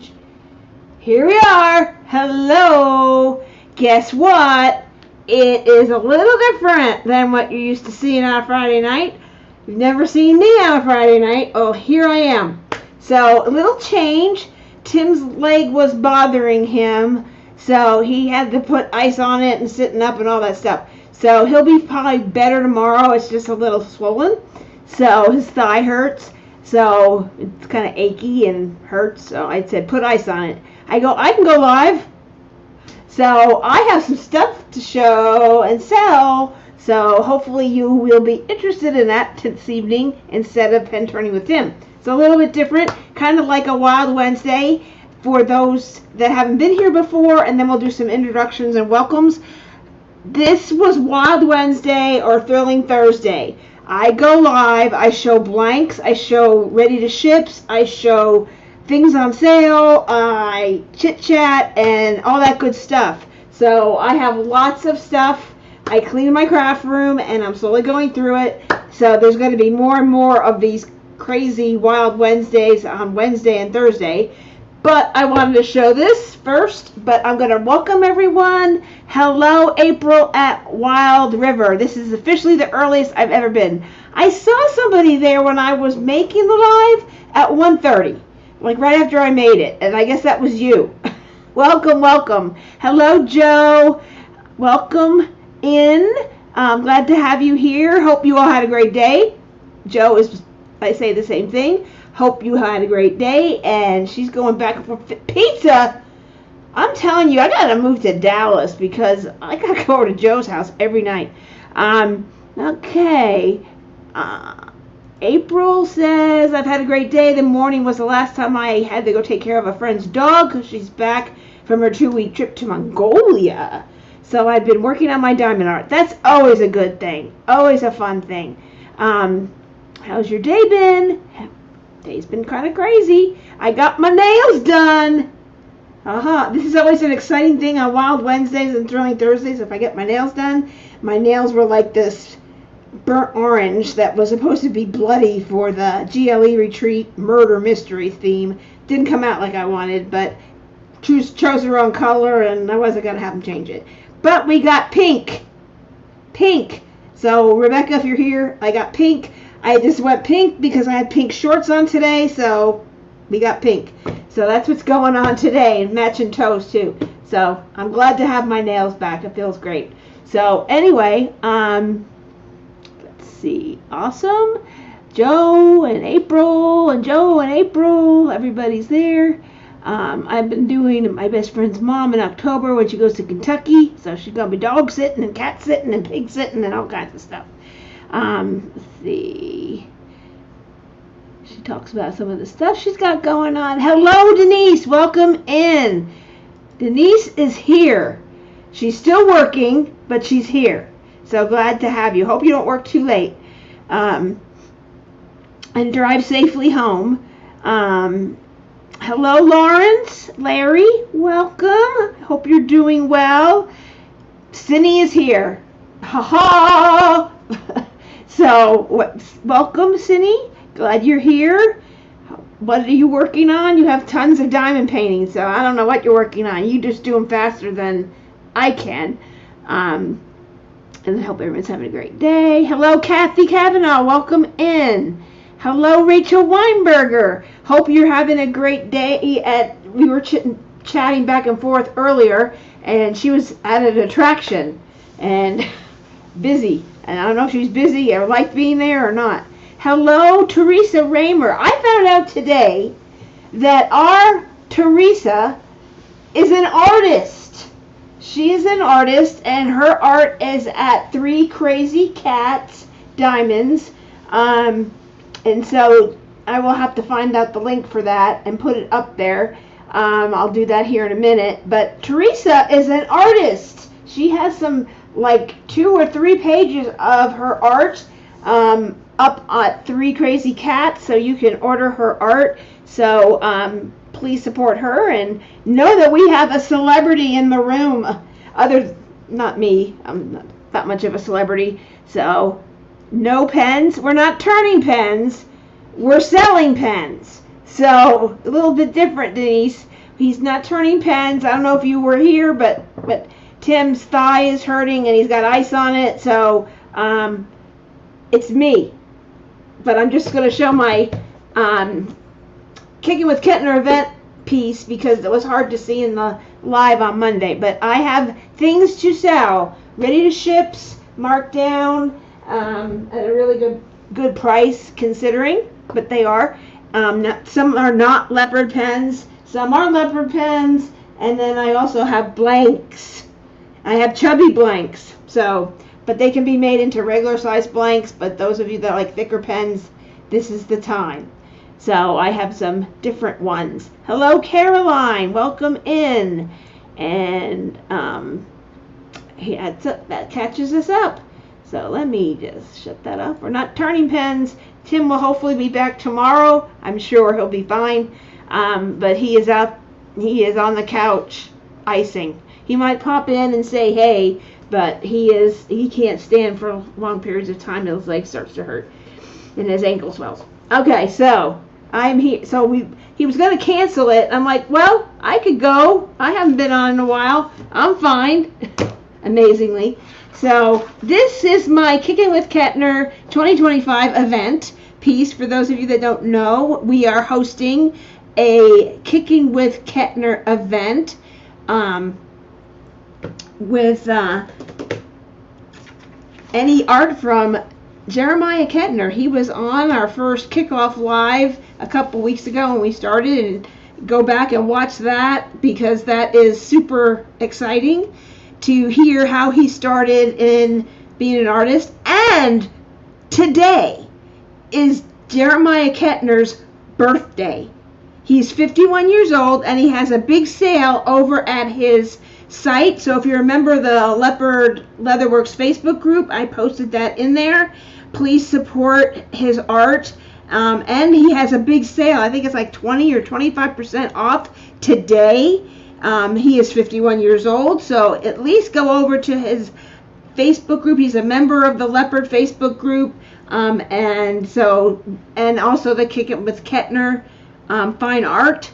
page. Here we are. Hello. Guess what? It is a little different than what you're used to seeing on a Friday night. You've never seen me on a Friday night. Oh, here I am. So, a little change. Tim's leg was bothering him, so he had to put ice on it and sitting up and all that stuff. So, he'll be probably better tomorrow. It's just a little swollen. So, his thigh hurts. So, it's kind of achy and hurts. So, I said, put ice on it. I can go live. So, I have some stuff to show and sell. So, hopefully you will be interested in that this evening instead of pen turning with Tim. It's a little bit different, kind of like a Wild Wednesday for those that haven't been here before, and then we'll do some introductions and welcomes. This was Wild Wednesday or Thrilling Thursday. I go live, I show blanks, I show ready to ships, I show things on sale, I chit chat and all that good stuff. So I have lots of stuff. I clean my craft room and I'm slowly going through it. So there's going to be more and more of these crazy Wild Wednesdays on Wednesday and Thursday. But I wanted to show this first, but I'm going to welcome everyone. Hello, April at Wild River. This is officially the earliest I've ever been. I saw somebody there when I was making the live at 1:30, like right after I made it, and I guess that was you. Welcome, welcome. Hello, Joe. Welcome in. I'm glad to have you here. Hope you all had a great day. Joe is, I say the same thing. Hope you had a great day. And she's going back and forth. Pizza? I'm telling you, I gotta move to Dallas because I gotta go over to Joe's house every night. Okay. April says, I've had a great day. The morning was the last time I had to go take care of a friend's dog because she's back from her 2-week trip to Mongolia. So I've been working on my diamond art. That's always a good thing. Always a fun thing. How's your day been? Day's been kind of crazy. I got my nails done. This is always an exciting thing on Wild Wednesdays and Thrilling Thursdays if I get my nails done. My nails were like this burnt orange that was supposed to be bloody for the GLE Retreat murder mystery theme. Didn't come out like I wanted, but chose the wrong color and I wasn't going to have them change it. But we got pink. Pink. So, Rebecca, if you're here, I got pink. I just went pink because I had pink shorts on today, so we got pink. So that's what's going on today, and matching toes too. So I'm glad to have my nails back. It feels great. So anyway, let's see. Awesome. Joe and April, everybody's there. I've been doing my best friend's mom in October when she goes to Kentucky. So she's going to be dog sitting and cat sitting and pig sitting and all kinds of stuff. Let's see. She talks about some of the stuff she's got going on. Hello, Denise. Welcome in. Denise is here. She's still working, but she's here. So glad to have you. Hope you don't work too late. And drive safely home. Hello, Lawrence. Larry, welcome. Hope you're doing well. Cindy is here. Ha ha! So, welcome, Cindy. Glad you're here. What are you working on? You have tons of diamond paintings, so I don't know what you're working on. You just do them faster than I can. And I hope everyone's having a great day. Hello, Kathy Kavanaugh. Welcome in. Hello, Rachel Weinberger. Hope you're having a great day. We were chatting back and forth earlier, and she was at an attraction and busy. And I don't know if she's busy or liked being there or not. Hello, Teresa Raymer. I found out today that our Teresa is an artist. She is an artist, and her art is at 3 Crazy Cats Diamonds. And so I will have to find out the link for that and put it up there. I'll do that here in a minute. But Teresa is an artist. She has some like 2 or 3 pages of her art up at 3 Crazy Cats, so you can order her art. So please support her and know that we have a celebrity in the room. Not me. I'm not that much of a celebrity. So no pens. We're not turning pens. We're selling pens. So a little bit different, Denise. he's not turning pens. I don't know if you were here, but Tim's thigh is hurting and he's got ice on it, so it's me. But I'm just going to show my Kicking with Kettner event piece because it was hard to see in the live on Monday. But I have things to sell, ready to ship, marked down at a really good price considering, but they are. Some are not leopard pens, some are leopard pens, and then I also have blanks. I have chubby blanks, but they can be made into regular size blanks, but those of you that like thicker pens, this is the time. So I have some different ones. Hello, Caroline, welcome in. And that catches us up. So let me just shut that up. We're not turning pens. Tim will hopefully be back tomorrow. I'm sure he'll be fine. But he is out. He is on the couch icing. He might pop in and say hey, but he can't stand for long periods of time. His leg starts to hurt and his ankle swells. Okay, so I'm here. So he was going to cancel it. I'm like, well, I could go. I haven't been on in a while. I'm fine. Amazingly. So this is my Kicking with Kettner 2025 event piece. For those of you that don't know, we are hosting a Kicking with Kettner event with any art from Jeremiah Kettner. He was on our first kickoff live a couple weeks ago when we started, and go back and watch that because that is super exciting to hear how he started in being an artist. And today is Jeremiah Kettner's birthday. He's 51 years old and he has a big sale over at his site. So if you remember the Leopard Leatherworks Facebook group, I posted that in there. Please support his art. And he has a big sale. I think it's like 20 or 25% off today. He is 51 years old, so at least go over to his Facebook group. He's a member of the Leopard Facebook group, and also the Kicking with Kettner Fine Art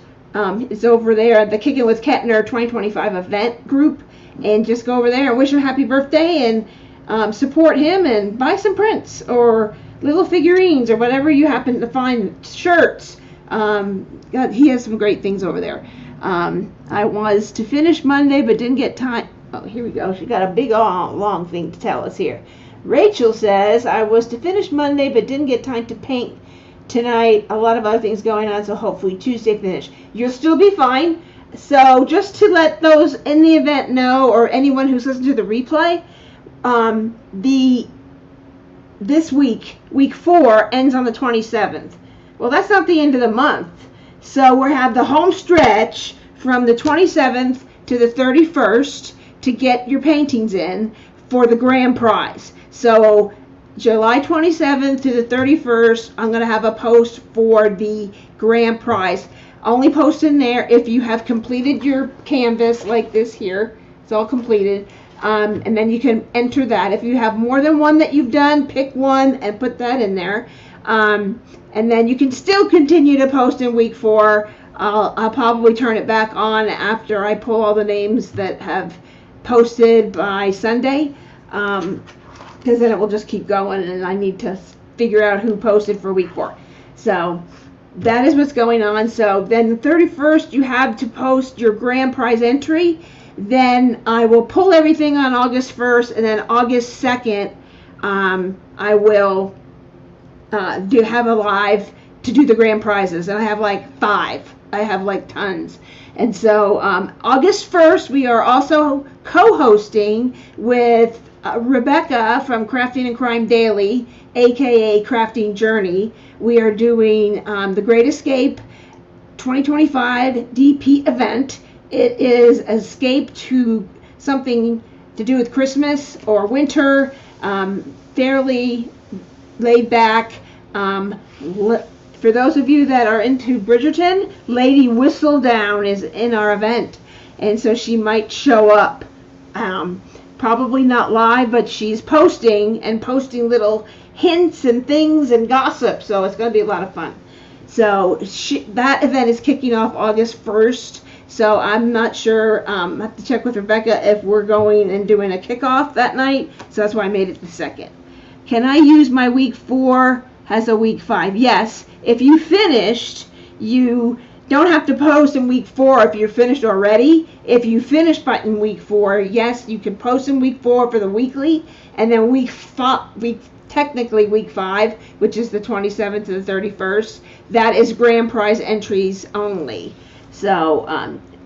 is over there at the Kicking with Kettner 2025 event group. And just go over there and wish him happy birthday and support him and buy some prints or little figurines or whatever you happen to find, shirts. God, he has some great things over there. I was to finish Monday but didn't get time. Oh, here we go. She got a big long thing to tell us here. Rachel says, I was to finish Monday but didn't get time to paint tonight. A lot of other things going on, so hopefully Tuesday finish. You'll still be fine. So just to let those in the event know, or anyone who's listened to the replay, this week 4 ends on the 27th. Well, that's not the end of the month. So we have the home stretch from the 27th to the 31st to get your paintings in for the grand prize. So July 27th to the 31st, I'm going to have a post for the grand prize. Only post in there if you have completed your canvas like this here. It's all completed. And then you can enter that. If you have more than one that you've done, pick one and put that in there. And then you can still continue to post in week 4. I'll probably turn it back on after I pull all the names that have posted by Sunday, because then it will just keep going and I need to figure out who posted for week 4. So that is what's going on. So then the 31st you have to post your grand prize entry. Then I will pull everything on August 1st, and then August 2nd I will have a live to do the grand prizes, and I have like 5. I have like tons. And so August 1st we are also co-hosting with Rebecca from Crafting and Crime Daily, aka Crafting Journey. We are doing the Great Escape 2025 DP event. It is escape to something to do with Christmas or winter, fairly laid back. For those of you that are into Bridgerton, Lady Whistledown is in our event, and so she might show up. Probably not live, but she's posting little hints and things and gossip, so it's going to be a lot of fun. So that event is kicking off August 1st. So I'm not sure. I have to check with Rebecca if we're going and doing a kickoff that night. So that's why I made it the 2nd. Can I use my week 4 as a week 5? Yes. If you finished, you don't have to post in week 4 if you're finished already. If you finished in week 4, yes, you can post in week 4 for the weekly, and then technically week 5, which is the 27th to the 31st, that is grand prize entries only. So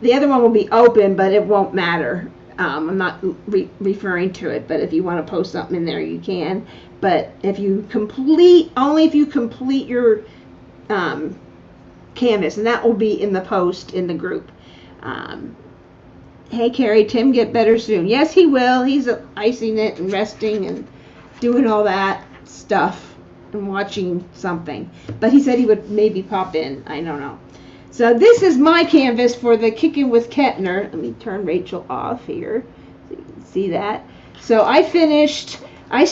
the other one will be open, but it won't matter. I'm not referring to it, but if you want to post something in there, you can. But if you complete, only if you complete your canvas, and that will be in the post in the group. Hey Carrie, Tim get better soon. Yes, he will. He's icing it and resting and doing all that stuff and watching something. But he said he would maybe pop in. I don't know. So this is my canvas for the Kicking with Kettner. Let me turn Rachel off here so you can see that. So I finished, I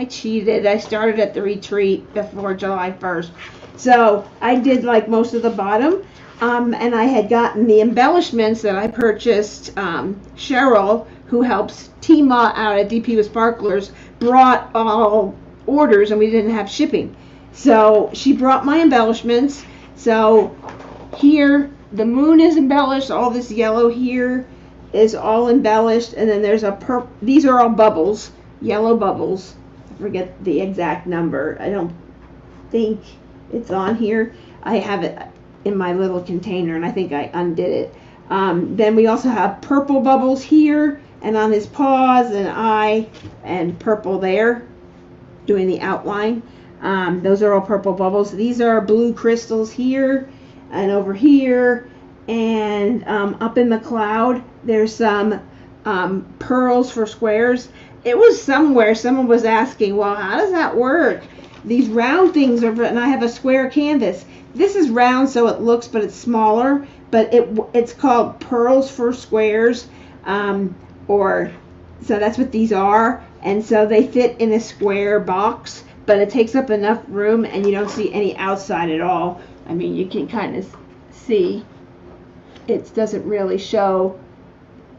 cheated. I started at the retreat before July 1st. So I did like most of the bottom. And I had gotten the embellishments that I purchased. Cheryl, who helps Tima out at DP with Sparklers, brought all orders, and we didn't have shipping. So she brought my embellishments. So here, the moon is embellished. All this yellow here is all embellished. And then there's a purple. These are all bubbles, yellow bubbles. I forget the exact number. I don't think it's on here. I have it in my little container, and I think I undid it. Then we also have purple bubbles here and on his paws and eye, and purple there doing the outline. Those are all purple bubbles. These are blue crystals here and over here, and up in the cloud there's some pearls for squares. It was somewhere someone was asking, well, how does that work? These round things are, and I have a square canvas. This is round, so it looks, but it's smaller. But it's called pearls for squares, so that's what these are. And so they fit in a square box, but it takes up enough room, and you don't see any outside at all. I mean, you can kind of see it doesn't really show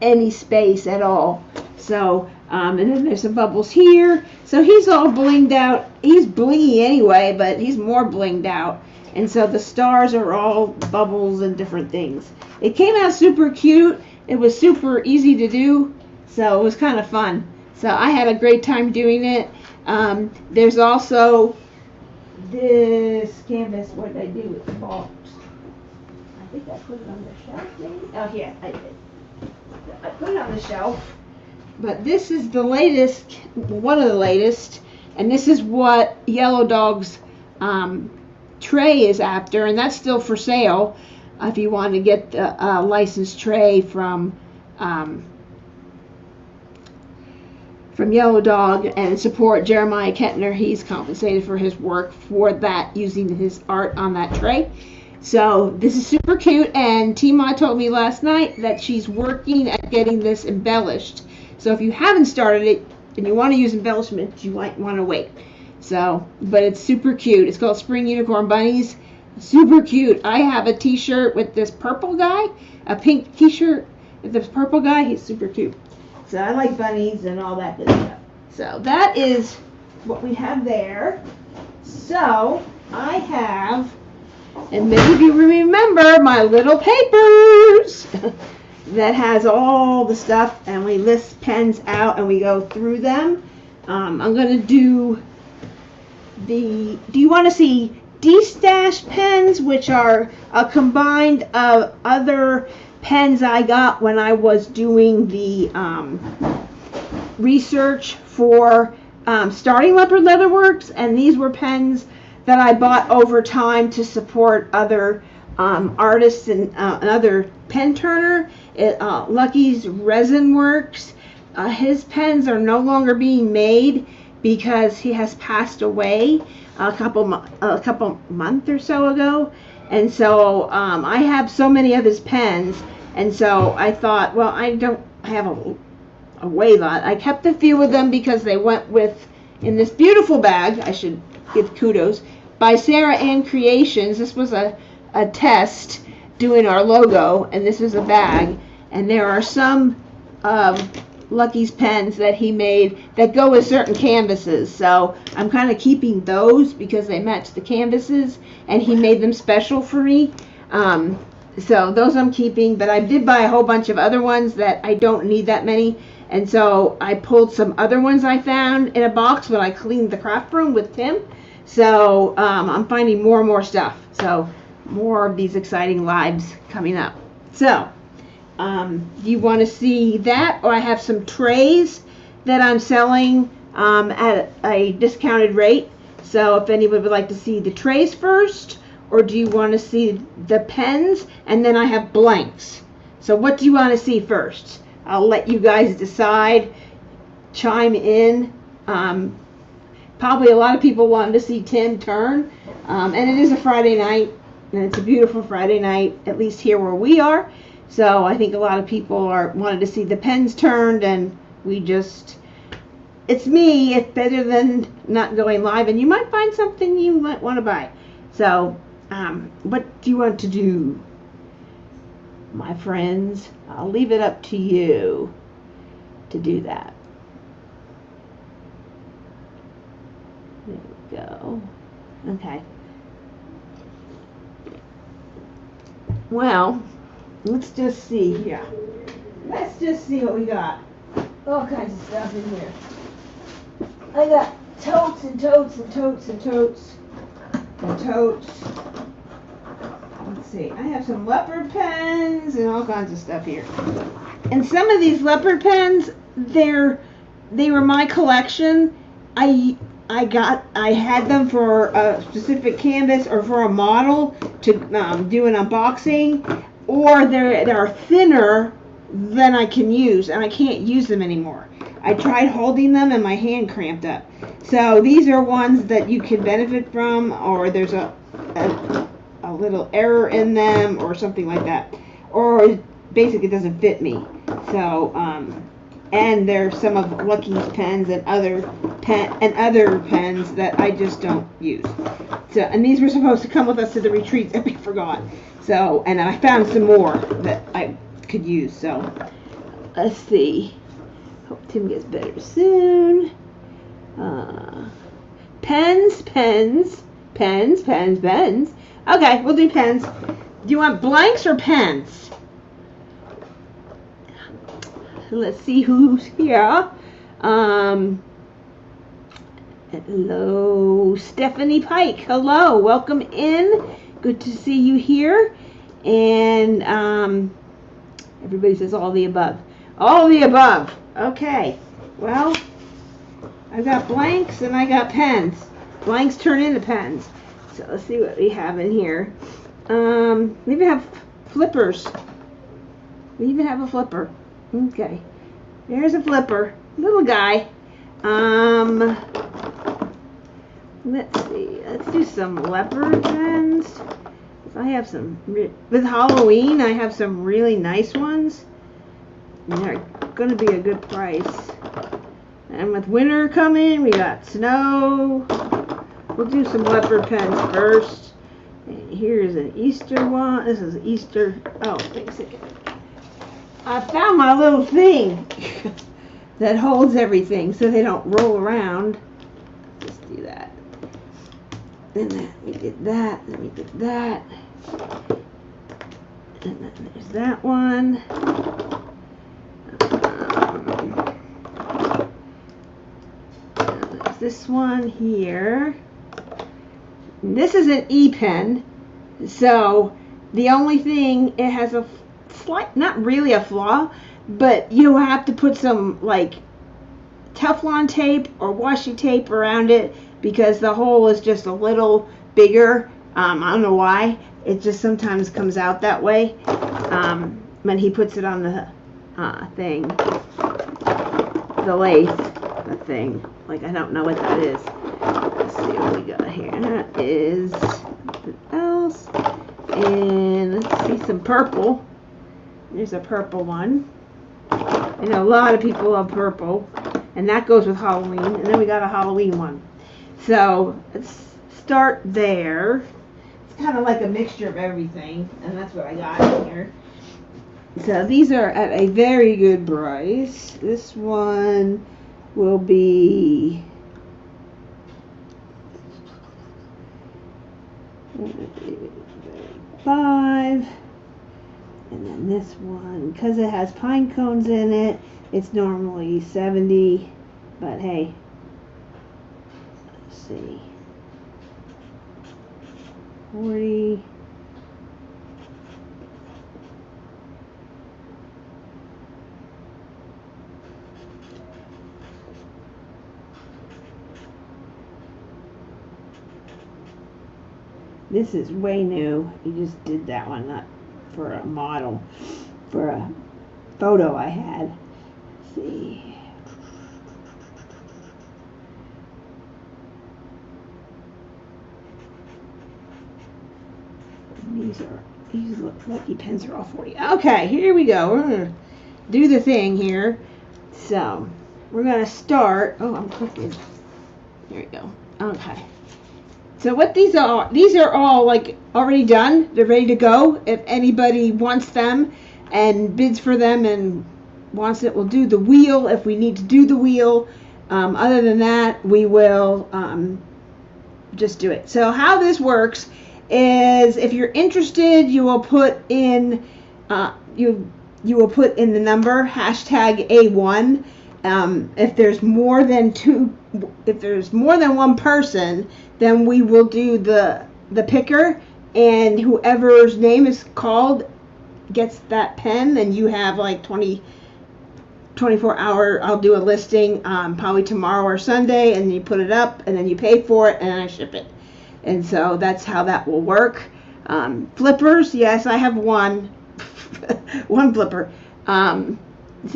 any space at all. So, and then there's some bubbles here. So he's all blinged out. He's blingy anyway, but he's more blinged out. And so the stars are all bubbles and different things. It came out super cute. It was super easy to do. So it was kind of fun. So I had a great time doing it. There's also this canvas. What did I do with the box? I think I put it on the shelf maybe. Oh yeah, I did. I put it on the shelf. But this is the latest, one of the latest. And this is what Yellow Dog's tray is after, and that's still for sale if you want to get the licensed tray from Yellow Dog and support Jeremiah Kettner. He's compensated for his work for that, using his art on that tray. So this is super cute, and Tima told me last night that she's working at getting this embellished. So if you haven't started it and you want to use embellishments, you might want to wait. So, but it's super cute. It's called Spring Unicorn Bunnies. Super cute. I have a t-shirt with this purple guy, a pink t-shirt with this purple guy. He's super cute. So I like bunnies and all that good stuff. So that is what we have there. So I have, and many of you remember my little papers that has all the stuff, and we list pens out and we go through them. I'm going to do do you want to see D-Stash pens, which are a combined of other pens I got when I was doing the research for starting Leopard Leather Works, and these were pens that I bought over time to support other artists and another pen turner. Lucky's Resin Works. His pens are no longer being made because he has passed away a couple months or so ago, and so I have so many of his pens, and so I thought, well, I have a way lot. I kept a few of them because they went with in this beautiful bag. I should give kudos by Sarah Ann Creations. This was a test doing our logo, and this is a bag, and there are some Lucky's pens that he made that go with certain canvases, so I'm kind of keeping those because they match the canvases, and he made them special for me. So those I'm keeping, but I did buy a whole bunch of other ones that I don't need that many, and so I pulled some other ones I found in a box when I cleaned the craft room with Tim. So I'm finding more and more stuff, so more of these exciting lives coming up. So you want to see that, or I have some trays that I'm selling at a discounted rate, so if anyone would like to see the trays first, or do you want to see the pens, and then I have blanks. So what do you want to see first? I'll let you guys decide, chime in. Probably a lot of people wanted to see Tim turn, and it is a Friday night, and it's a beautiful Friday night, at least here where we are. So I think a lot of people wanted to see the pens turned, and it's me. It's better than not going live, and you might find something you might want to buy. So what do you want to do, my friends? I'll leave it up to you to do that. There we go. Okay. Well, let's just see here. Let's just see what we got. All kinds of stuff in here. I got totes and totes and totes and totes and totes. Let's see. I have some leopard pens and all kinds of stuff here. And some of these leopard pens, they were my collection. I had them for a specific canvas or for a model to do an unboxing, or they're thinner than I can use, and I can't use them anymore. I tried holding them and my hand cramped up. So these are ones that you can benefit from, or there's a little error in them or something like that, or it basically doesn't fit me. So and there's some of Lucky's pens and other pens that I just don't use. So, and these were supposed to come with us to the retreat that we forgot. So, and I found some more that I could use. So let's see. Hope Tim gets better soon. Pens. Okay, we'll do pens. Do you want blanks or pens? Let's see who's here. Hello, Stephanie Pike. Hello, welcome in. Good to see you here. And everybody says all the above. All the above. Okay. Well, I've got blanks and I got pens. Blanks turn into pens. So let's see what we have in here. We even have flippers. We even have a flipper. Okay. There's a flipper. Little guy. Let's see. Let's do some leopard pens. I have some, with Halloween, I have some really nice ones. And they're going to be a good price. And with winter coming, we got snow. We'll do some leopard pens first. And here's an Easter one. This is Easter. Oh, wait a second. I found my little thing that holds everything so they don't roll around. Just do that. Then we did that. Then we did that. And then there's that one. There's this one here. And this is an E-pen. So the only thing, it has a slight, not really a flaw, but you have to put some like Teflon tape or washi tape around it because the hole is just a little bigger. I don't know why. It just sometimes comes out that way when he puts it on the thing, the lathe, the thing. Like, I don't know what that is. Let's see what we got here. That is something else. And let's see some purple. There's a purple one. I know a lot of people love purple. And that goes with Halloween. And then we got a Halloween one. So let's start there. kind of like a mixture of everything, and that's what I got here. So these are at a very good price. This one will be $5, and then this one, because it has pine cones in it, it's normally $70, but hey, let's see, 40. This is way new. You just did that one, not for a model, for a photo I had. Let's see. These lucky pens are all 40. Okay, here we go. We're gonna do the thing here. So we're gonna start. Oh, I'm clicking. There we go. Okay. So what these are all like already done. They're ready to go. If anybody wants them and bids for them and wants it, we'll do the wheel if we need to do the wheel. Other than that, we will just do it. So how this works is, if you're interested, you will put in you will put in the number #A1. If there's more than one person, then we will do the picker, and whoever's name is called gets that pen, and you have like 24 hour. I'll do a listing probably tomorrow or Sunday, and you put it up, and then you pay for it, and I ship it. And so that's how that will work. Flippers, yes, I have one one flipper.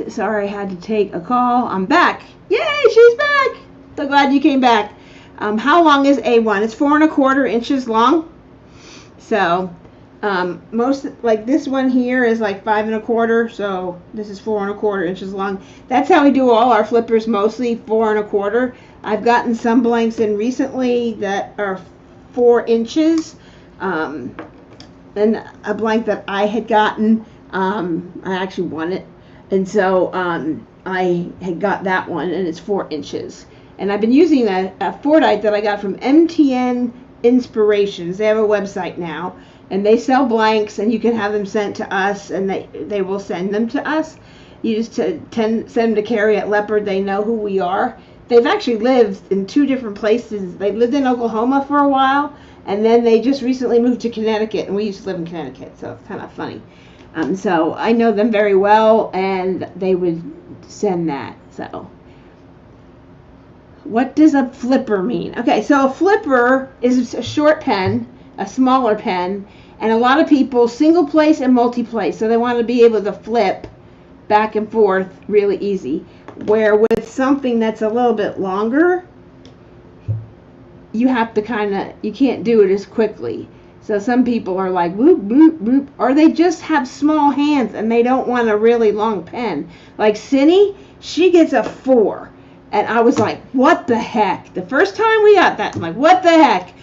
Sorry, I had to take a call. I'm back. Yay, she's back. So glad you came back. How long is A1? It's 4 1/4 inches long. So most, like this one here is like 5 1/4. So this is 4 1/4 inches long. That's how we do all our flippers, mostly 4 1/4. I've gotten some blanks in recently that are 4 inches. And a blank that I had gotten, I actually won it. And so I had got that one, and it's 4 inches. And I've been using a Fordite that I got from MTN Inspirations. They have a website now, and they sell blanks, and you can have them sent to us, and they will send them to us. You just send them to Carrie at Leopard. They know who we are. They've actually lived in 2 different places. They lived in Oklahoma for a while, and then they just recently moved to Connecticut, and we used to live in Connecticut, so it's kind of funny. So I know them very well, and they would send that. So what does a flipper mean? Okay, so a flipper is a short pen, a smaller pen, and a lot of people single place and multi-place, so they want to be able to flip back and forth really easy. Where with something that's a little bit longer, you have to you can't do it as quickly. So some people are like whoop, whoop, whoop, or they just have small hands and they don't want a really long pen. Like Cindy, she gets a 4. And I was like, what the heck? The first time we got that, I'm like, what the heck?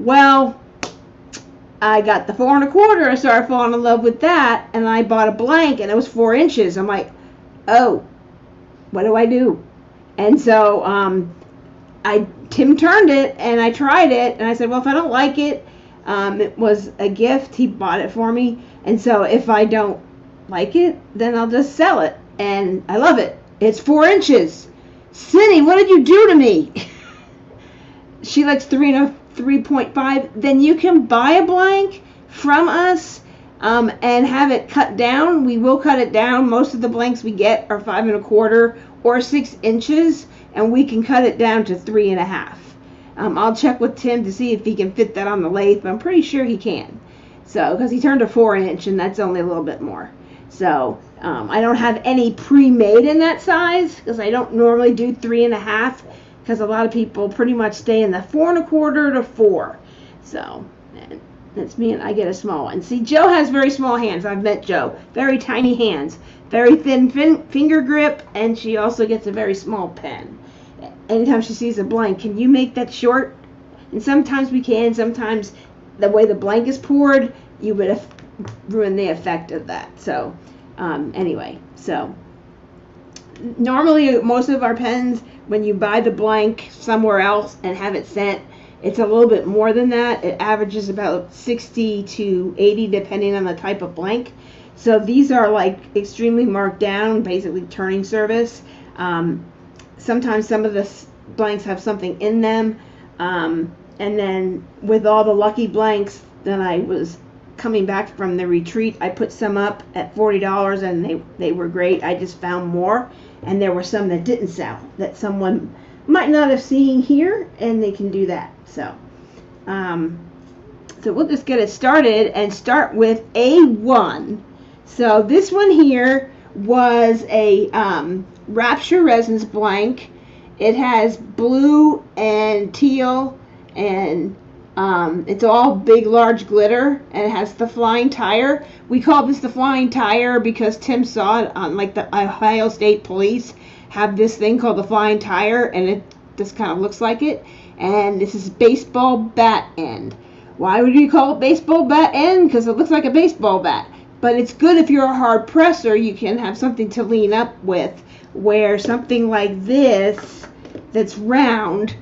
Well, I got the 4 1/4. I started falling in love with that, and I bought a blank, and it was 4 inches. I'm like, oh, what do I do? And so Tim turned it, and I tried it, and I said, well, if I don't like it, it was a gift. He bought it for me, and so if I don't like it, then I'll just sell it. And I love it. It's 4 inches. Cindy, what did you do to me? She likes 3.5. Then you can buy a blank from us and have it cut down. We will cut it down. Most of the blanks we get are 5 1/4 or 6 inches, and we can cut it down to 3.5. I'll check with Tim to see if he can fit that on the lathe, but I'm pretty sure he can. So, because he turned a 4 inch, and that's only a little bit more. So, I don't have any pre-made in that size, because I don't normally do 3.5, because a lot of people pretty much stay in the 4 1/4 to 4. So, that's me, and I get a small one. See, Joe has very small hands. I've met Joe. Very tiny hands. Very thin finger grip, and she also gets a very small pen. Anytime she sees a blank, can you make that short? And sometimes we can, sometimes the way the blank is poured, you would ruin the effect of that. So anyway, so normally most of our pens, when you buy the blank somewhere else and have it sent, it's a little bit more than that. It averages about 60 to 80 depending on the type of blank. So these are like extremely marked down, basically turning service. Sometimes some of the blanks have something in them. And then with all the lucky blanks, then I was coming back from the retreat, I put some up at $40 and they were great. I just found more, and there were some that didn't sell that someone might not have seen here, and they can do that. So so we'll just get it started and start with A1. So this one here was a Rapture Resins blank. It has blue and teal, and it's all big, large glitter, and it has the flying tire. We call this the flying tire because Tim saw it on, like, the Ohio State Police have this thing called the flying tire, and it just kind of looks like it. And this is baseball bat end. Why would you call it baseball bat end? Because it looks like a baseball bat. But it's good if you're a hard presser, you can have something to lean up with, where something like this that's round,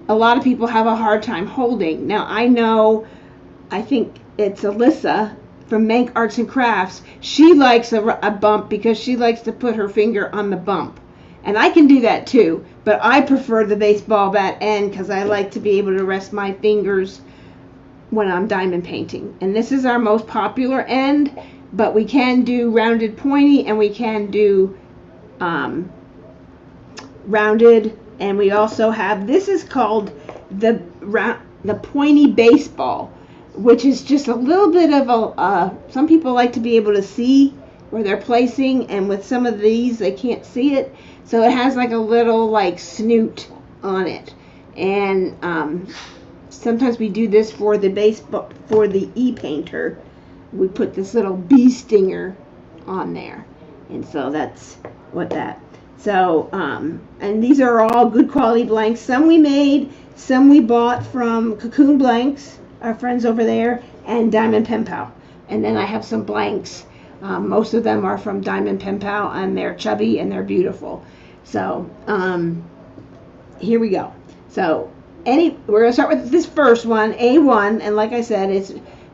a lot of people have a hard time holding. Now I think it's Alyssa from Mank Arts and Crafts. She likes a bump because she likes to put her finger on the bump. And I can do that too, but I prefer the baseball bat end because I like to be able to rest my fingers when I'm diamond painting. And this is our most popular end, but we can do rounded pointy, and we can do rounded, and we also have, this is called the pointy baseball, which is just a little bit of a, some people like to be able to see where they're placing, and with some of these they can't see it, so it has like a little like snoot on it. And sometimes we do this for the baseball, for the e-painter, we put this little bee stinger on there, and so that's what that. So and these are all good quality blanks. Some we made, some we bought from Cocoon Blanks, our friends over there, and Diamond Pen Pal. And then I have some blanks. Most of them are from Diamond Pen Pal, and they're chubby and they're beautiful. So here we go. So we're gonna start with this first one, A1, and like I said,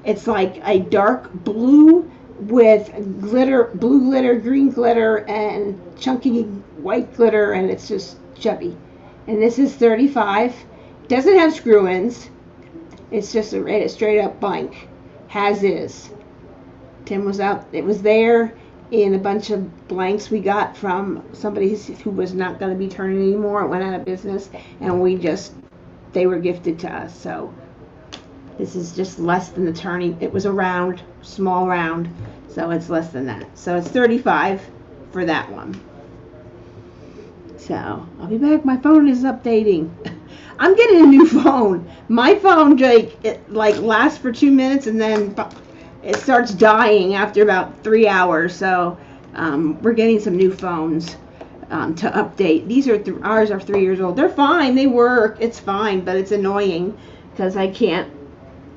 it's like a dark blue with glitter, blue glitter, green glitter, and chunky white glitter, and it's just chubby. And this is 35. Doesn't have screw-ins. It's just a straight up blank. As is. Tim was out. It was there in a bunch of blanks we got from somebody who was not going to be turning anymore. It went out of business, and they were gifted to us. So this is just less than the turning. It was a round, small round, so it's less than that. So it's 35 for that one. So I'll be back. My phone is updating. I'm getting a new phone. My phone like lasts for 2 minutes, and then it starts dying after about 3 hours. So we're getting some new phones to update. These are ours are 3 years old. They're fine. They work. It's fine, but it's annoying because I can't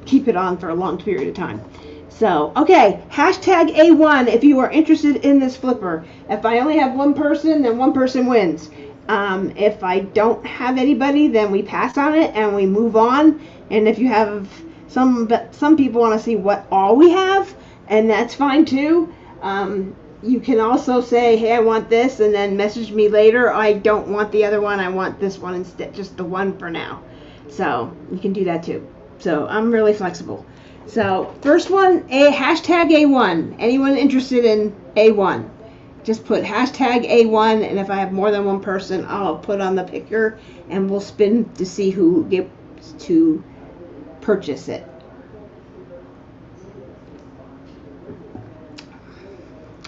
keep it on for a long period of time. So, okay, hashtag A1 if you are interested in this flipper. If I only have one person, then one person wins. If I don't have anybody, then we pass on it and we move on. And if you have some people want to see what all we have, and that's fine too. You can also say, hey, I want this, and then message me later. I don't want the other one. I want this one instead, just the one for now. So you can do that too. So I'm really flexible. So first one, hashtag A1. Anyone interested in A1? Just put hashtag A1, and if I have more than one person, I'll put on the picker, and we'll spin to see who gets to purchase it.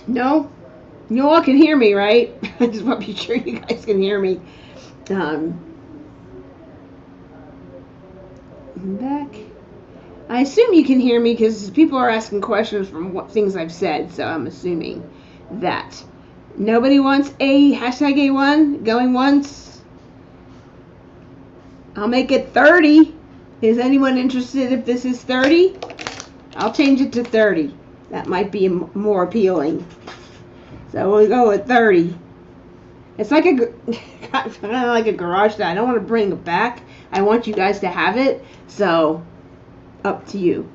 No? You all can hear me, right? I just want to be sure you guys can hear me. I'm back. I assume you can hear me because people are asking questions from what things I've said, so I'm assuming that. Nobody wants a hashtag A1 going once. I'll make it 30. Is anyone interested if this is 30? I'll change it to 30. That might be more appealing. So we'll go with 30. It's like kind of like a garage sale. I don't want to bring it back. I want you guys to have it. So up to you.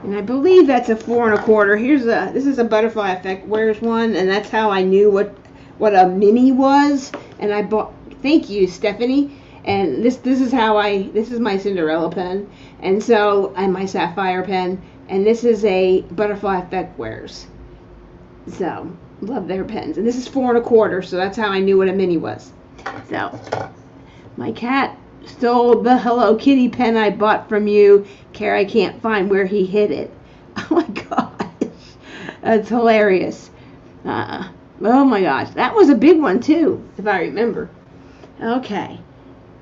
And I believe that's a 4 1/4. This is a Butterfly Effect Wears one, and that's how I knew what a mini was. And I bought. Thank you, Stephanie. And this is my Cinderella pen, and my Sapphire pen, and this is a Butterfly Effect Wears. So love their pens, and this is 4 1/4, so that's how I knew what a mini was. So my cat stole the Hello Kitty pen I bought from you, Care. I can't find where he hid it. Oh my gosh, that's hilarious. Oh my gosh, that was a big one too, if I remember. Okay.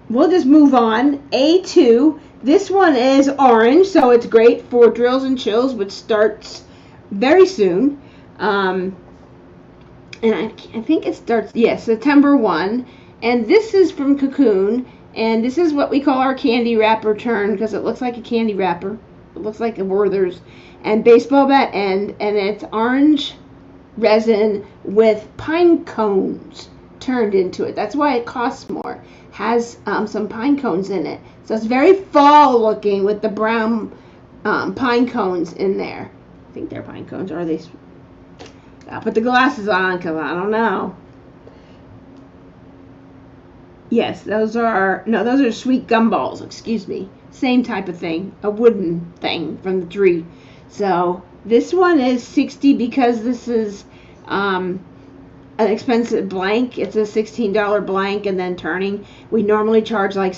We'll just move on. A2. This one is orange, so it's great for Drills and Chills, which starts very soon. And I think it starts, September 1. And this is from Cocoon, and this is what we call our candy wrapper turn, because it looks like a candy wrapper. It looks like a Werther's. And baseball bat end, and it's orange resin with pine cones turned into it. That's why it costs more. Has some pine cones in it, so it's very fall looking with the brown pine cones in there. I think they're pine cones, or are they? I'll put the glasses on because I don't know. Yes, those are sweet gumballs. Excuse me, same type of thing, a wooden thing from the tree. So this one is 60 because this is an expensive blank. It's a $16 blank and then turning. We normally charge like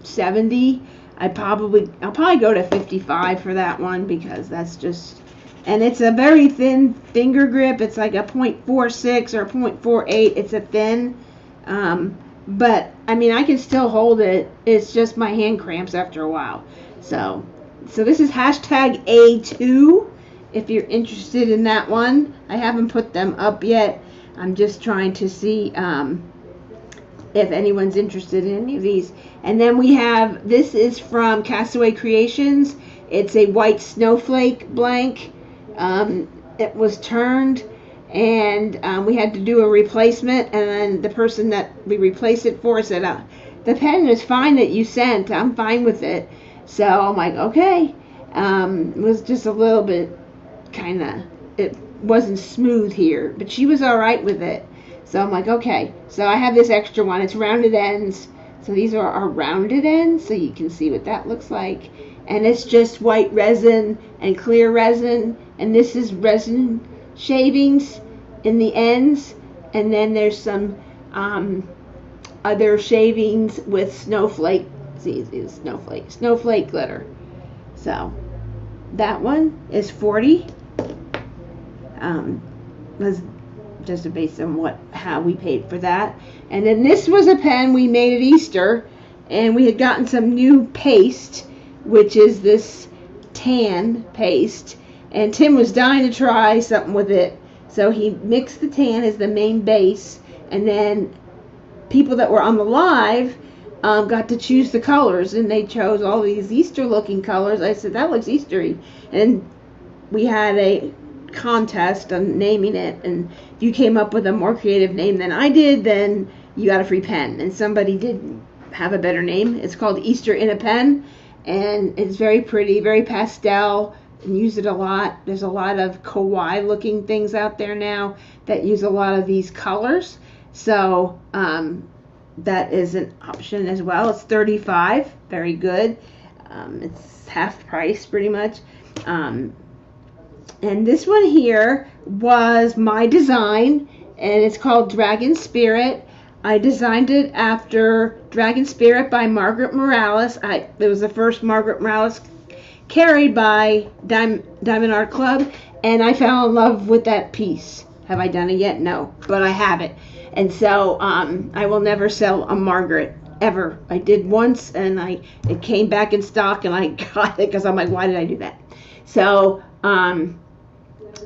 70. I'll probably go to 55 for that one because that's just, and it's a very thin finger grip. It's like a 0.46 or 0.48. It's a thin, but I mean I can still hold it. It's just my hand cramps after a while. So this is hashtag A2 if you're interested in that one. I haven't put them up yet. I'm just trying to see if anyone's interested in any of these. And then we have, this is from Castaway Creations. It's a white snowflake blank. It was turned, and we had to do a replacement, and then the person that we replaced it for said, the pen is fine that you sent. I'm fine with it. So I'm like, okay. It was just a little bit it wasn't smooth here, but she was all right with it. So I'm like, okay. So I have this extra one. It's rounded ends. So these are our rounded ends, so you can see what that looks like. And it's just white resin and clear resin, and this is resin shavings in the ends, and then there's some other shavings with snowflake. See, it's snowflake glitter. So that one is 40. Was just based on how we paid for that. And then this was a pen we made at Easter, and we had gotten some new paste, which is this tan paste, and Tim was dying to try something with it, so he mixed the tan as the main base, and then people that were on the live got to choose the colors, and they chose all these Easter looking colors. I said, that looks Eastery, and we had a contest on naming it, and if you came up with a more creative name than I did, then you got a free pen. And somebody did have a better name. It's called Easter in a Pen, and it's very pretty, very pastel, and use it a lot. There's a lot of kawaii looking things out there now that use a lot of these colors, so that is an option as well. It's $35, very good. It's half price pretty much. And this one here was my design, and it's called Dragon Spirit. I designed it after Dragon Spirit by Margaret Morales. It was the first Margaret Morales carried by Diamond Art Club, and I fell in love with that piece. Have I done it yet? No, but I have it. And so I will never sell a Margaret ever. I did once, and it came back in stock, and I got it because I'm like, why did I do that? So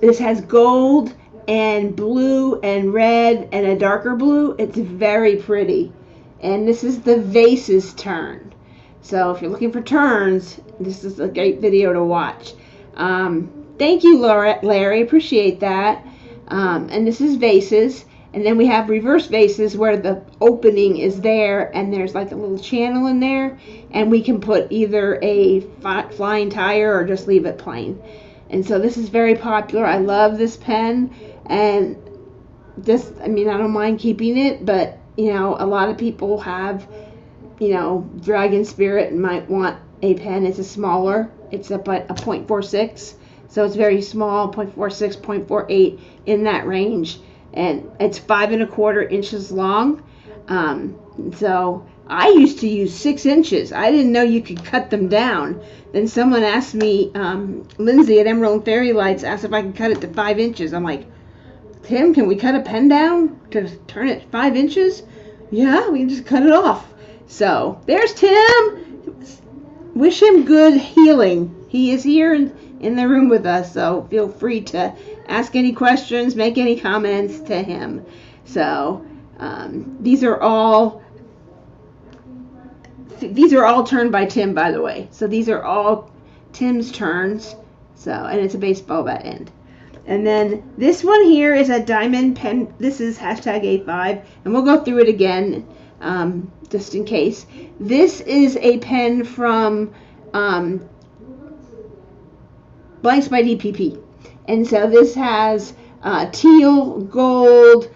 this has gold and blue and red and a darker blue. It's very pretty. And this is the Vases turn. So if you're looking for turns, this is a great video to watch. Thank you, Larry. Appreciate that. And this is vases. And then we have reverse vases where the opening is there and there's like a little channel in there. And we can put either a flying tire or just leave it plain. And so this is very popular. I love this pen. And this, I mean, I don't mind keeping it, but, you know, a lot of people have, you know, Dragon Spirit and might want a pen. It's a smaller. It's a 0.46. So it's very small, 0.46, 0.48, in that range. And it's 5 1/4 inches long. So I used to use 6 inches. I didn't know you could cut them down. Then someone asked me, Lindsay at Emerald and Fairy Lights asked if I could cut it to 5 inches. I'm like, Tim, can we cut a pen down to turn it 5 inches? Yeah, we can just cut it off. So there's Tim. Wish him good healing. He is here in the room with us, so feel free to ask any questions, make any comments to him. So these are all turned by Tim, by the way. So these are all Tim's turns. So, and it's a baseball bat end. And then this one here is a diamond pen. This is #A5, and we'll go through it again just in case. This is a pen from Blanks by DPP. And so this has teal, gold,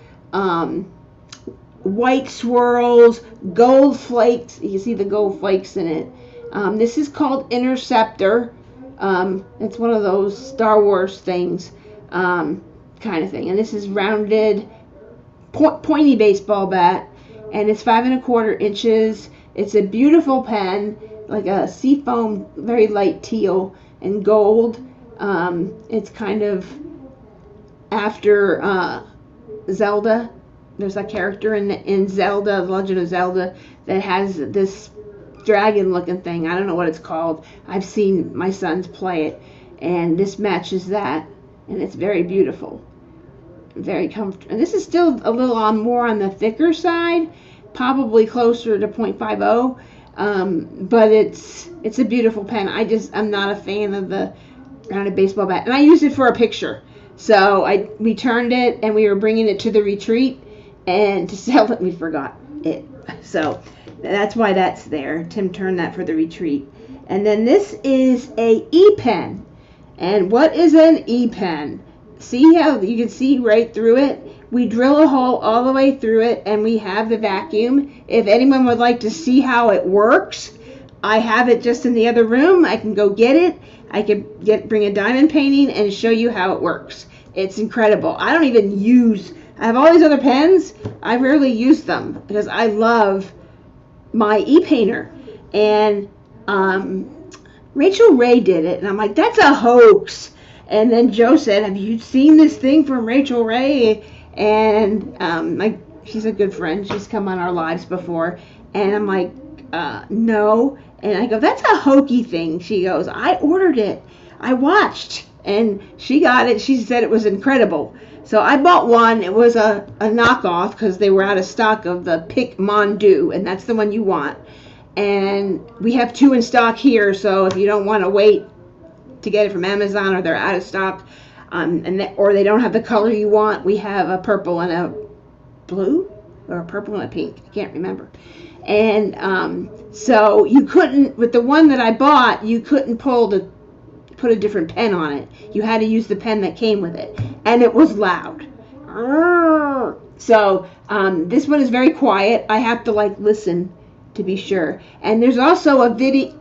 white swirls, gold flakes. You can see the gold flakes in it. This is called Interceptor. It's one of those Star Wars things, kind of thing. And this is rounded, pointy baseball bat. And it's 5 1/4 inches. It's a beautiful pen, like a seafoam, very light teal and gold. It's kind of after Zelda. There's a character in Zelda, The Legend of Zelda, that has this dragon-looking thing. I don't know what it's called. I've seen my sons play it, and this matches that, and it's very beautiful, very comfortable. And this is still a little more on the thicker side, probably closer to 0.50. But it's a beautiful pen. I'm not a fan of the rounded baseball bat, and I used it for a picture. So I returned it, and we were bringing it to the retreat, and to sell it, we forgot it. So that's why that's there. Tim turned that for the retreat. And then this is a E-pen. And what is an E-pen? See how you can see right through it? We drill a hole all the way through it, and we have the vacuum. If anyone would like to see how it works, I have it just in the other room. I can go get it. I could bring a diamond painting and show you how it works. It's incredible. I don't even I have all these other pens. I rarely use them because I love my e-painter. And Rachel Ray did it, and I'm like, that's a hoax. And then Joe said, have you seen this thing from Rachel Ray? And she's a good friend. She's come on our lives before. And I'm like, no. And I go, that's a hokey thing. She goes, I ordered it. I watched. And she got it. She said it was incredible. So I bought one. It was a knockoff because they were out of stock of the Pic Mondu, and that's the one you want. And we have 2 in stock here, so if you don't want to wait to get it from Amazon or they're out of stock, or they don't have the color you want, we have a purple and a blue, or a purple and a pink. I can't remember. And so you couldn't, with the one that I bought, you couldn't put a different pen on it. You had to use the pen that came with it, and it was loud. So this one is very quiet. I have to listen to be sure. And there's also a video,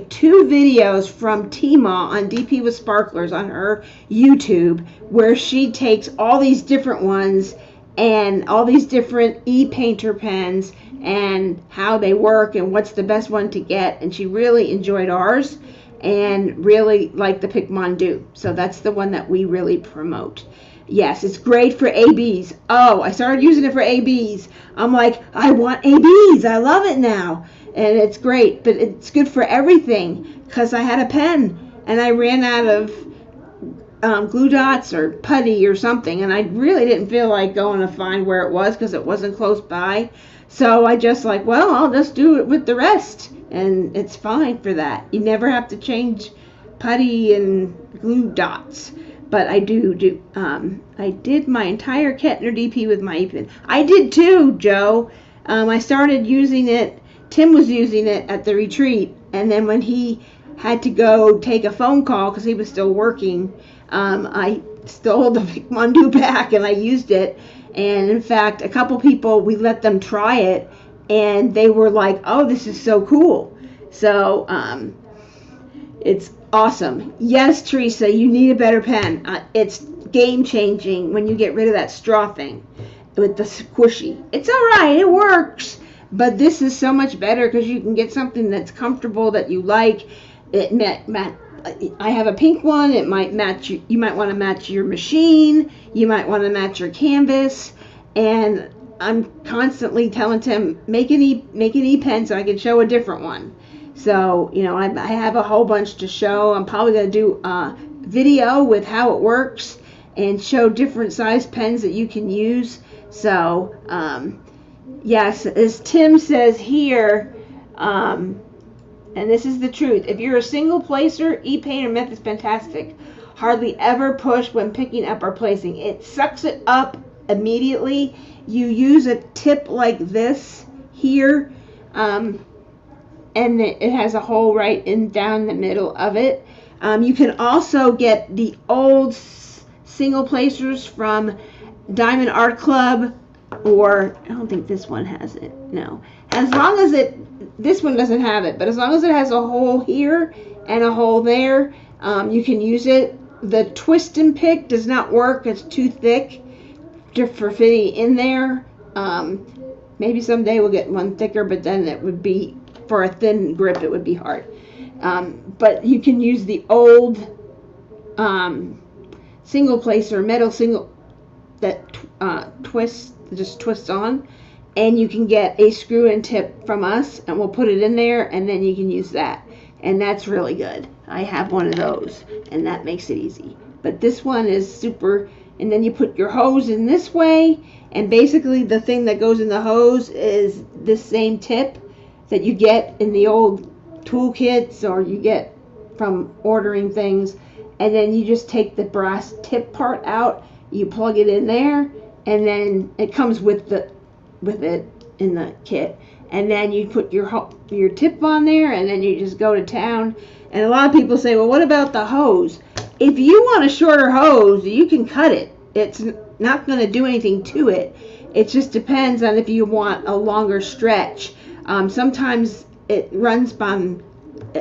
2 videos from Tima on DP with Sparklers on her YouTube, where she takes all these different ones and all these different e-painter pens and how they work and what's the best one to get. And she really enjoyed ours and really liked the Pic Mondu. So that's the one that we really promote. Yes, it's great for ABs. Oh, I started using it for ABs. I'm like, I want ABs. I love it now. And it's great, but it's good for everything because I had a pen and I ran out of glue dots or putty or something, and I really didn't feel like going to find where it was because it wasn't close by. So I just like, well, I'll just do it with the rest, and it's fine for that. You never have to change putty and glue dots. But I do. I did my entire Kettner DP with my E-Pen. I did too, Joe. I started using it. Tim was using it at the retreat, and then when he had to go take a phone call because he was still working, I stole the PicMondo back and I used it. And in fact, a couple people, we let them try it, and they were like, "Oh, this is so cool." So it's awesome. Yes, Teresa, you need a better pen. It's game changing when you get rid of that straw thing with the squishy. It's all right, it works, but this is so much better because you can get something that's comfortable that you like. I have a pink one. It might match you. You might want to match your machine. You might want to match your canvas. And I'm constantly telling Tim, make an E-Pen so I can show a different one. So, you know, I have a whole bunch to show. I'm probably going to do a video with how it works and show different size pens that you can use. So, yes, as Tim says here, and this is the truth, if you're a single placer, E-Painter method is fantastic. Hardly ever push when picking up or placing. It sucks it up immediately. You use a tip like this here, and it has a hole right in down the middle of it. You can also get the old single placers from Diamond Art Club, or I don't think this one has it. No, as long as this one doesn't have it, but as long as it has a hole here and a hole there, you can use it. The twist and pick does not work. It's too thick for fitting in there. Maybe someday we'll get one thicker, but then it would be, for a thin grip, it would be hard. But you can use the old single placer, metal single, that just twists on, and you can get a screw and tip from us, and we'll put it in there, and then you can use that, and that's really good. I have one of those, and that makes it easy. But this one is super. And then you put your hose in this way, and basically the thing that goes in the hose is this same tip that you get in the old toolkits or you get from ordering things. And then you just take the brass tip part out, you plug it in there, and then it comes with it in the kit. And then you put your tip on there, and then you just go to town. And a lot of people say, well, what about the hose? If you want a shorter hose, you can cut it. It's not going to do anything to it. It just depends on if you want a longer stretch. Sometimes it runs by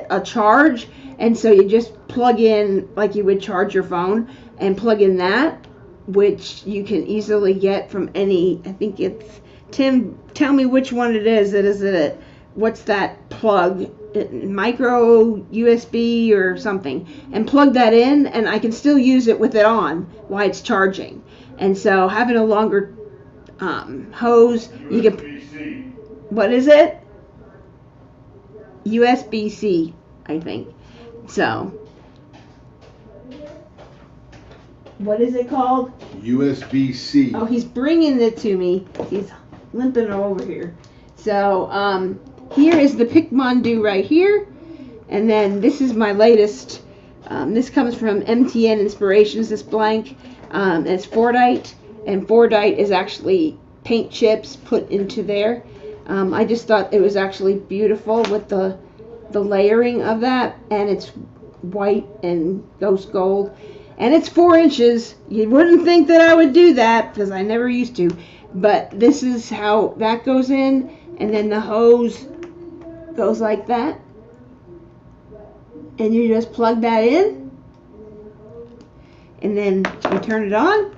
a charge, and so you just plug in like you would charge your phone, and plug in that, which you can easily get from any, I think it's, Tim, tell me which one it is. What's that plug? Micro USB or something, and plug that in, and I can still use it with it on while it's charging. And so having a longer hose, you can. What is it? USB-C, I think. So, what is it called? USB-C. Oh, he's bringing it to me. He's limping over here. So, here is the PicMondo right here, and then this is my latest. This comes from MTN Inspirations, this blank. It's Fordite, and Fordite is actually paint chips put into there. I just thought it was actually beautiful with the layering of that, and it's white and ghost gold, and it's 4 inches. You wouldn't think that I would do that because I never used to, but this is how that goes in, and then the hose goes like that, and you just plug that in, and then you turn it on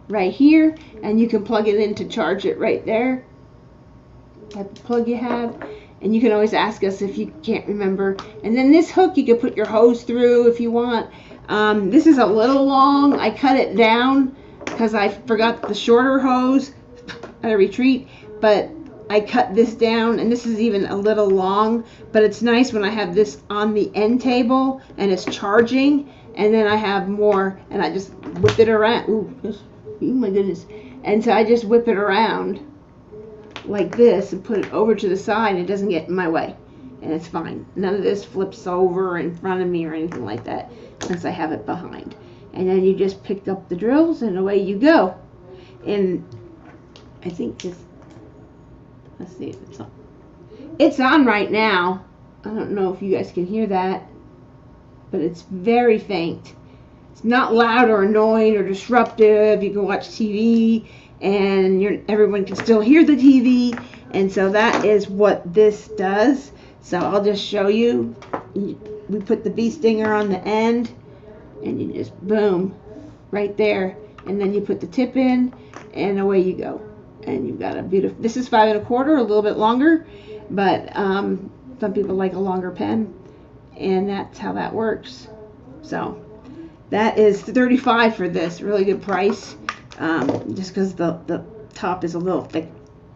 right here, and you can plug it in to charge it right there, that plug you have. And you can always ask us if you can't remember. And then this hook you can put your hose through if you want. This is a little long. I cut it down because I forgot the shorter hose at a retreat, but I cut this down, and this is even a little long, but it's nice when I have this on the end table and it's charging, and then I have more, and I just whip it around. Ooh, my goodness. And so I just whip it around like this and put it over to the side, and it doesn't get in my way. And it's fine. None of this flips over in front of me or anything like that, since I have it behind. And then you just pick up the drills and away you go. And I think this, let's see if it's on. It's on right now. I don't know if you guys can hear that, but it's very faint. It's not loud or annoying or disruptive. You can watch TV and everyone can still hear the TV. And so that is what this does. So I'll just show you. We put the bee stinger on the end, and you just boom, right there. And then you put the tip in, and away you go. And you've got a beautiful, this is 5 1/4, a little bit longer, but some people like a longer pen, and that's how that works. So that is $35 for this, really good price, just because the top is a little thick,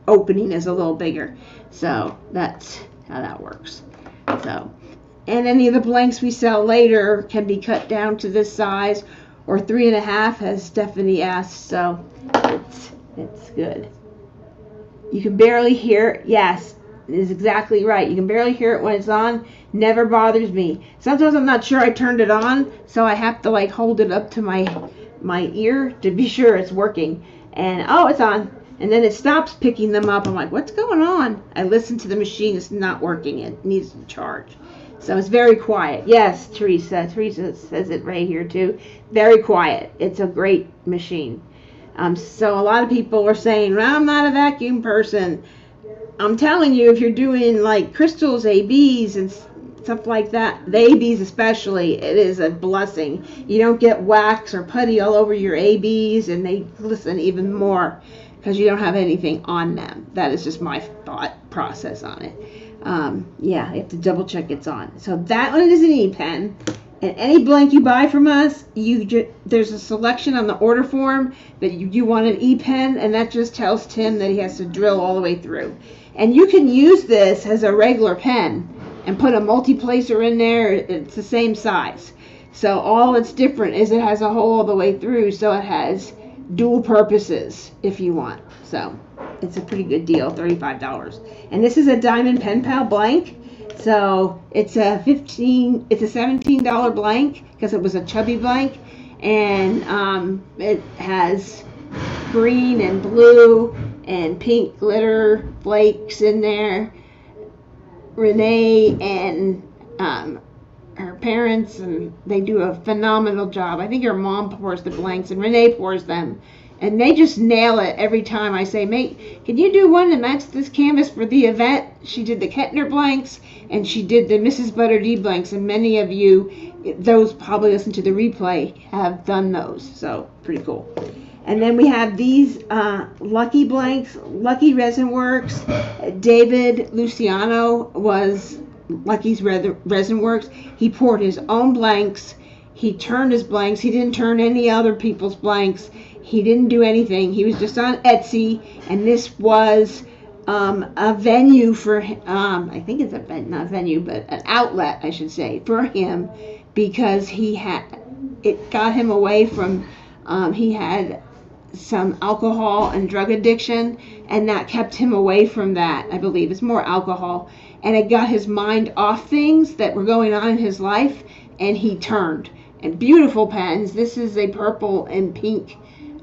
opening is a little bigger. So that's how that works. So, and any of the blanks we sell later can be cut down to this size, or 3 1/2, as Stephanie asked. So it's good. You can barely hear it. Yes, it is exactly right. You can barely hear it when it's on. Never bothers me. Sometimes I'm not sure I turned it on, so I have to like hold it up to my ear to be sure it's working. And oh, it's on. And then it stops picking them up. I'm like, what's going on? I listen to the machine. It's not working. It needs to charge. So it's very quiet. Yes, Teresa. Teresa says it right here too. Very quiet. It's a great machine. So a lot of people are saying, well, I'm not a vacuum person. I'm telling you, if you're doing like crystals, ABs, and stuff like that, the ABs especially, it is a blessing. You don't get wax or putty all over your ABs, and they glisten even more because you don't have anything on them. That is just my thought process on it. Yeah, you have to double check it's on. So that one is an E-pen. And any blank you buy from us, there's a selection on the order form that you want an E-pen, and that just tells Tim that he has to drill all the way through. And you can use this as a regular pen and put a multi-placer in there. It's the same size. So all that's different is it has a hole all the way through, so it has dual purposes if you want. So it's a pretty good deal, $35. And this is a Diamond Pen Pal blank. So it's a $17 blank because it was a chubby blank, and it has green and blue and pink glitter flakes in there. Renee and her parents, and they do a phenomenal job. I think her mom pours the blanks and Renee pours them, and they just nail it every time. I say, mate, can you do one to match this canvas for the event? She did the Kettner blanks, and she did the Mrs. Butter D blanks, and many of you, those probably listen to the replay, have done those. So pretty cool. And then we have these Lucky blanks, Lucky Resin Works. David Luciano was Lucky's Resin Works. He poured his own blanks. He turned his blanks. He didn't turn any other people's blanks. He didn't do anything. He was just on Etsy, and this was a venue for I think it's not a venue, but an outlet, I should say, for him, because it got him away from he had some alcohol and drug addiction, and that kept him away from that. I believe it's more alcohol, and it got his mind off things that were going on in his life, and he turned. And beautiful pens. This is a purple and pink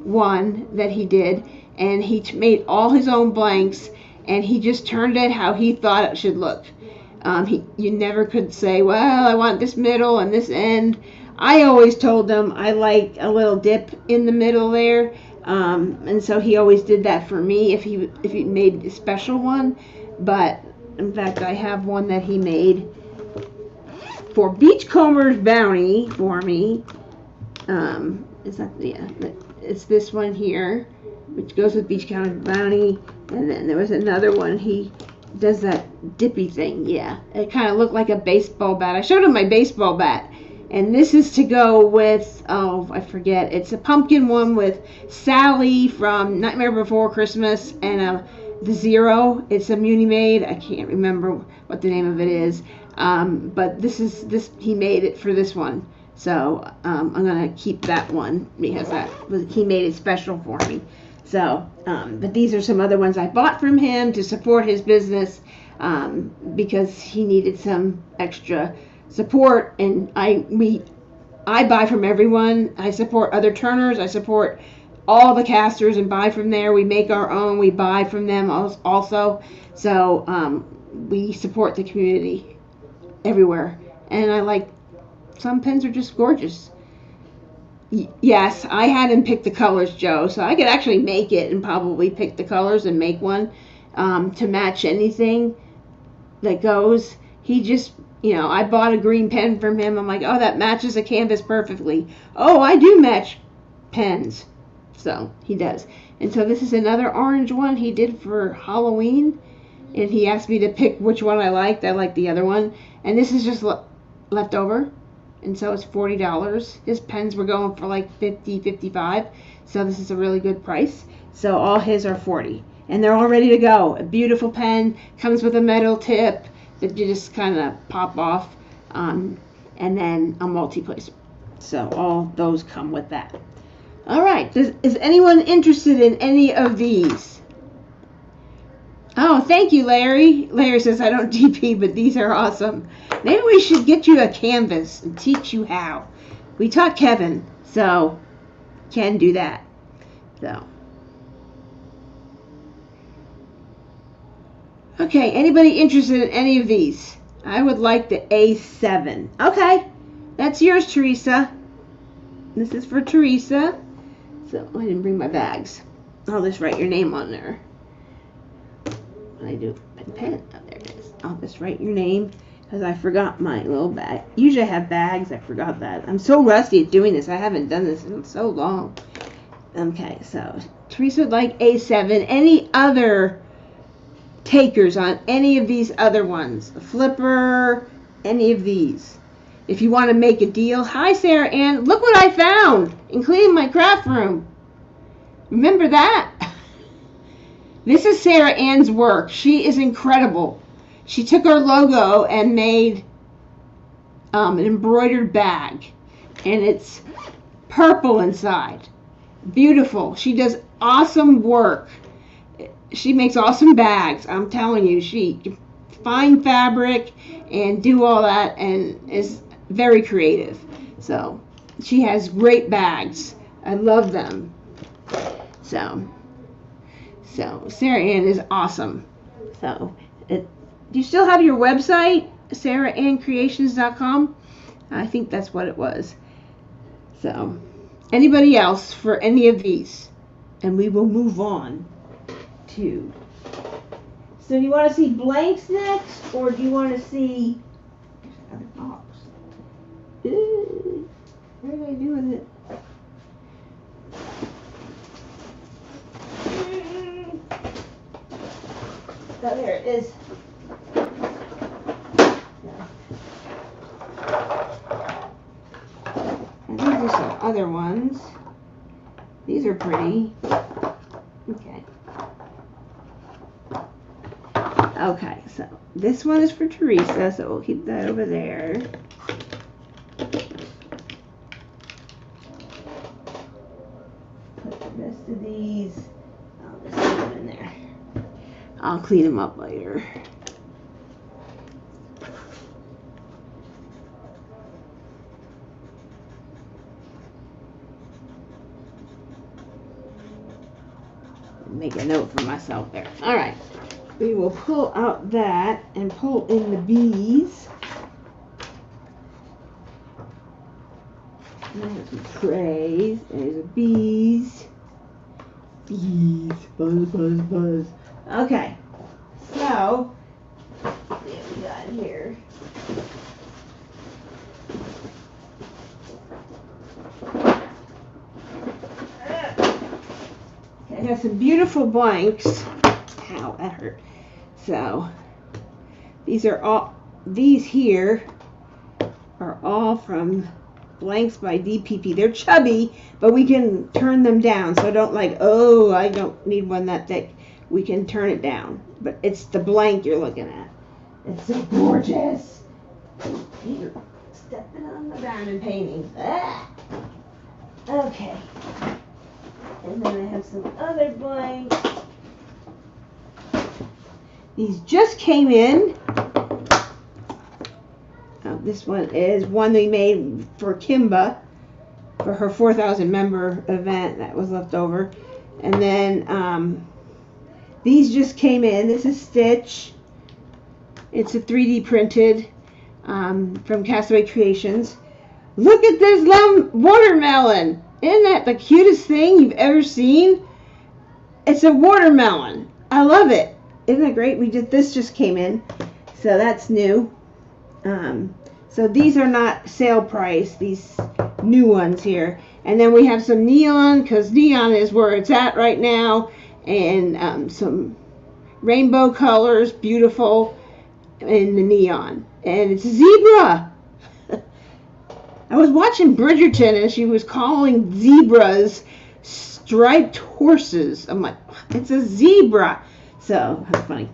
one that he did, and he made all his own blanks, and he just turned it how he thought it should look. You never could say, well, I want this middle and this end. I always told him I like a little dip in the middle there, and so he always did that for me if he made a special one. But in fact, I have one that he made for Beachcomber's Bounty for me. It's this one here, which goes with Beachcomber's Bounty. And then there was another one. He does that dippy thing. Yeah, it kind of looked like a baseball bat. I showed him my baseball bat. And this is to go with, oh, I forget. It's a pumpkin one with Sally from Nightmare Before Christmas and the Zero. It's a Muni made. I can't remember what the name of it is. But he made it for this one. So I'm going to keep that one because he made it special for me. So, but these are some other ones I bought from him to support his business, because he needed some extra support, and I buy from everyone. I support other turners. I support all the casters and buy from there. We make our own. We buy from them also. So we support the community everywhere. And I like, some pens are just gorgeous. Yes, I had him pick the colors, Joe. So I could actually make it and probably pick the colors and make one to match anything that goes. He just, I bought a green pen from him. I'm like, oh, that matches the canvas perfectly. Oh, I do match pens. So he does. And so this is another orange one he did for Halloween. And he asked me to pick which one I liked. I liked the other one. And this is just left over. And so it's $40. His pens were going for like $50, $55. So this is a really good price. So all his are $40. And they're all ready to go. A beautiful pen. Comes with a metal tip that you just kind of pop off. And then a multi-place. So all those come with that. All right. Is anyone interested in any of these? Oh, thank you, Larry. Larry says, I don't DP, but these are awesome. Maybe we should get you a canvas and teach you how. We taught Kevin, so can do that. So. Okay, anybody interested in any of these? I would like the A7. Okay, that's yours, Teresa. This is for Teresa. So, I didn't bring my bags. I'll just write your name on there. I do pen. Oh, there it is. I'll just write your name because I forgot my little bag. Usually I have bags. I forgot that. I'm so rusty at doing this. I haven't done this in so long. Okay, so Teresa would like A7. Any other takers on any of these other ones? A flipper, any of these? If you want to make a deal. Hi, Sarah Ann. Look what I found in cleaning my craft room. Remember that? This is Sarah Ann's work. She is incredible. She took our logo and made an embroidered bag. And it's purple inside. Beautiful. She does awesome work. She makes awesome bags. I'm telling you, she can find fabric and do all that and is very creative. So she has great bags. I love them. So Sarah Ann is awesome. So do you still have your website, SarahAnnCreations.com? I think that's what it was. So anybody else for any of these? And we will move on to. So do you want to see blanks next, or do you want to see another box? What did I do with it? Oh, there it is. And these are some other ones. These are pretty. Okay. Okay, so this one is for Teresa, so we'll keep that over there. Put the rest of these, I'll just put them in there. I'll clean them up later. Make a note for myself there. All right. We will pull out that and pull in the bees. There's some trays. There's a bees. Bees. Buzz, buzz, buzz. Okay. So, what have we got here? I got some beautiful blanks. Ow, that hurt. So, these here are all from Blanks by DPP. They're chubby, but we can turn them down. So don't like, oh, I don't need one that thick. We can turn it down. But it's the blank you're looking at. It's so gorgeous. You're stepping on the diamond painting. Ah. Okay. And then I have some other blanks. These just came in. This one is one they made for Kimba for her 4,000 member event that was left over. And then these just came in. This is Stitch. It's a 3D printed from Castaway Creations. Look at this watermelon. Isn't that the cutest thing you've ever seen? It's a watermelon. I love it. Isn't that great? This just came in, so that's new. So these are not sale price, these new ones here. And then we have some neon, because neon is where it's at right now. And some rainbow colors, beautiful in the neon. And it's a zebra. I was watching Bridgerton and she was calling zebras striped horses. I'm like, it's a zebra. So that's funny.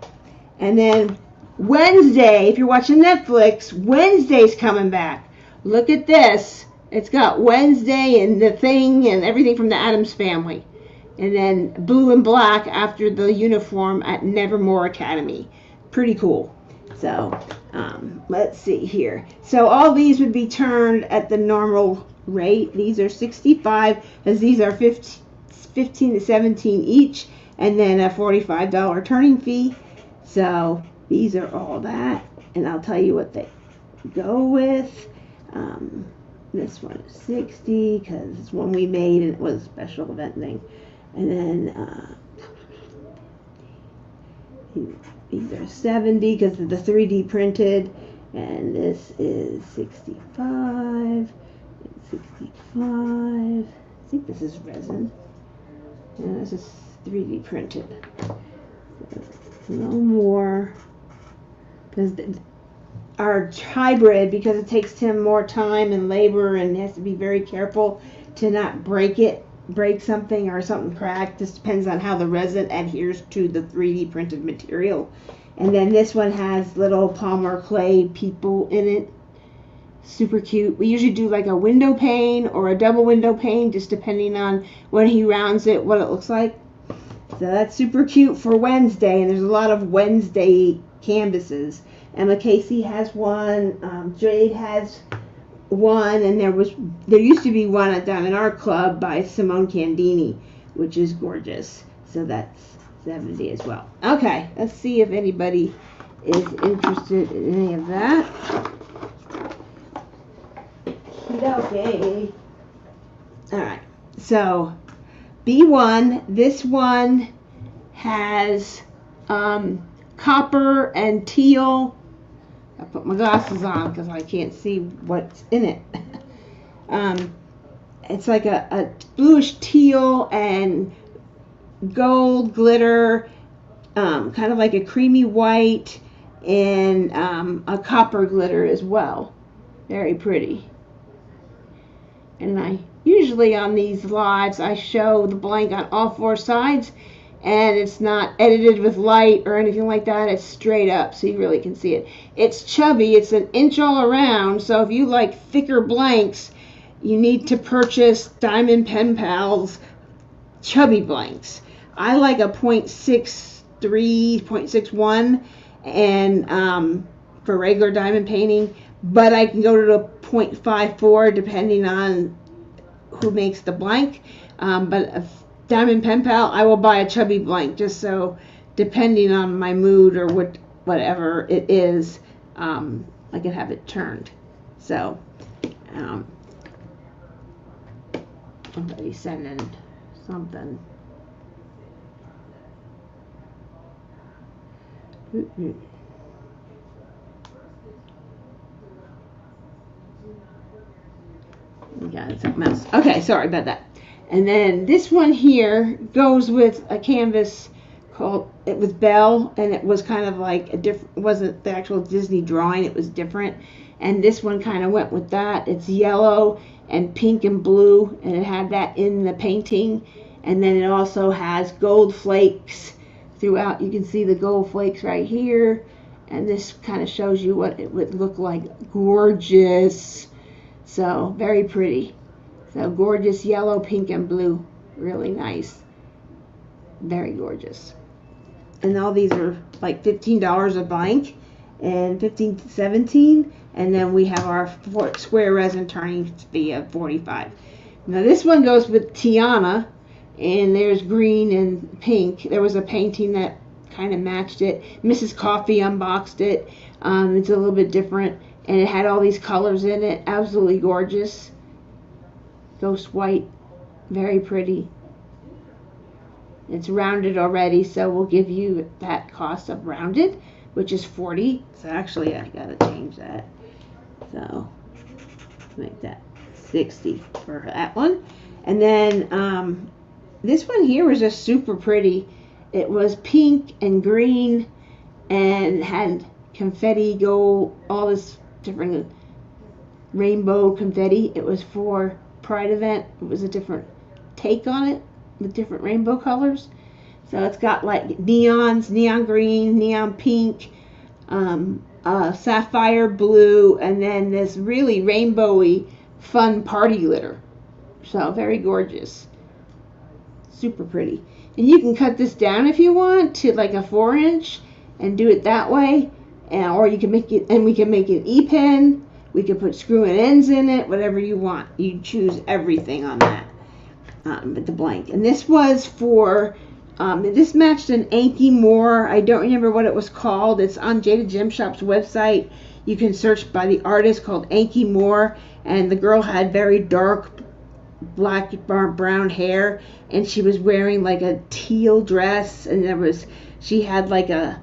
And then Wednesday, if you're watching Netflix, Wednesday's coming back. Look at this. It's got Wednesday and the Thing and everything from the Addams Family. And then blue and black after the uniform at Nevermore Academy. Pretty cool. So, let's see here. So all these would be turned at the normal rate. These are 65, as these are 15 to 17 each, and then a $45 turning fee. So these are all that, and I'll tell you what they go with. This one is 60 because it's one we made and it was a special event thing. And then these are 70 because of the 3D printed, and this is 65 and 65. I think this is resin. And this is 3D printed. No more, because our hybrid, because it takes Tim more time and labor and has to be very careful to not break something or something cracked. Just depends on how the resin adheres to the 3D printed material. And then this one has little Palmer clay people in it. Super cute. We usually do like a window pane or a double window pane, just depending on when he rounds it, what it looks like. So that's super cute for Wednesday, and there's a lot of Wednesday canvases. Emma Casey has one, Jade has one, and there used to be one down in our club by Simone Candini, which is gorgeous. So that's 70 as well. Okay, let's see if anybody is interested in any of that. Okay. Alright, so B1, this one has copper and teal. I put my glasses on because I can't see what's in it. It's like a bluish teal and gold glitter, kind of like a creamy white, and a copper glitter as well. Very pretty. And I usually on these lives I show the blank on all four sides, and it's not edited with light or anything like that. It's straight up so you really can see it. It's chubby. It's an inch all around, so if you like thicker blanks, you need to purchase Diamond Pen Pals chubby blanks. I like a 0.63, 0.61 and for regular diamond painting, but I can go to the 0.54 depending on who makes the blank. But a Diamond Pen Pal, I will buy a chubby blank just so, depending on my mood or whatever it is, I can have it turned. So, somebody's sending something. We got it, something else. Okay, sorry about that. And then this one here goes with a canvas called, it was Belle, and it was kind of like a different, wasn't the actual Disney drawing, it was different. And this one kind of went with that. It's yellow and pink and blue, and it had that in the painting. And then it also has gold flakes throughout. You can see the gold flakes right here. And this kind of shows you what it would look like. Gorgeous. So, very pretty. So, gorgeous yellow, pink, and blue. Really nice. Very gorgeous. And all these are like $15 a blank, and 15 to 17. And then we have our square resin turning fee of $45. Now this one goes with Tiana, and there's green and pink. There was a painting that kind of matched it. Mrs. Coffee unboxed it. It's a little bit different, and it had all these colors in it. Absolutely gorgeous. Ghost white, very pretty. It's rounded already, so we'll give you that cost of rounded, which is $40. So actually, I gotta change that. So make that $60 for that one. And then this one here was just super pretty. It was pink and green and had confetti, gold, all this different rainbow confetti. It was for Pride event. It was a different take on it with different rainbow colors. So it's got like neons, neon green, neon pink, sapphire blue, and then this really rainbowy fun party glitter. So very gorgeous. Super pretty. And you can cut this down if you want to like a 4-inch and do it that way. Or you can make it, and we can make it E-pen. We can put screw and ends in it, whatever you want. You choose everything on that. With the blank. And this was for, this matched an Anki Moore. I don't remember what it was called. It's on Jada Gem Shop's website. You can search by the artist called Anki Moore. And the girl had very dark black brown hair, and she was wearing like a teal dress, and she had like a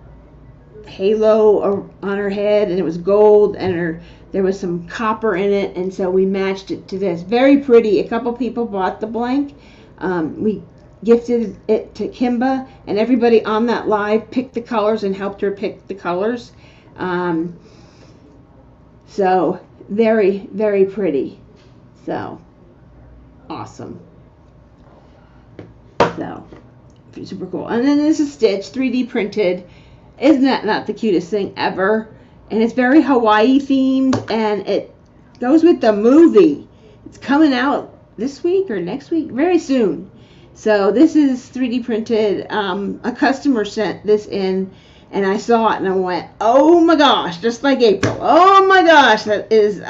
halo on her head, and it was gold, and there was some copper in it, and so we matched it to this. Very pretty. A couple people bought the blank. We gifted it to Kimba, and everybody on that live picked the colors and helped her pick the colors. So very, very pretty. So awesome. So super cool. And then this is Stitch 3D printed. Isn't that not the cutest thing ever? And it's very Hawaii themed, and it goes with the movie. It's coming out this week or next week, very soon. So this is 3D printed. A customer sent this in, and I saw it and I went, oh my gosh, just like April. Oh my gosh, that is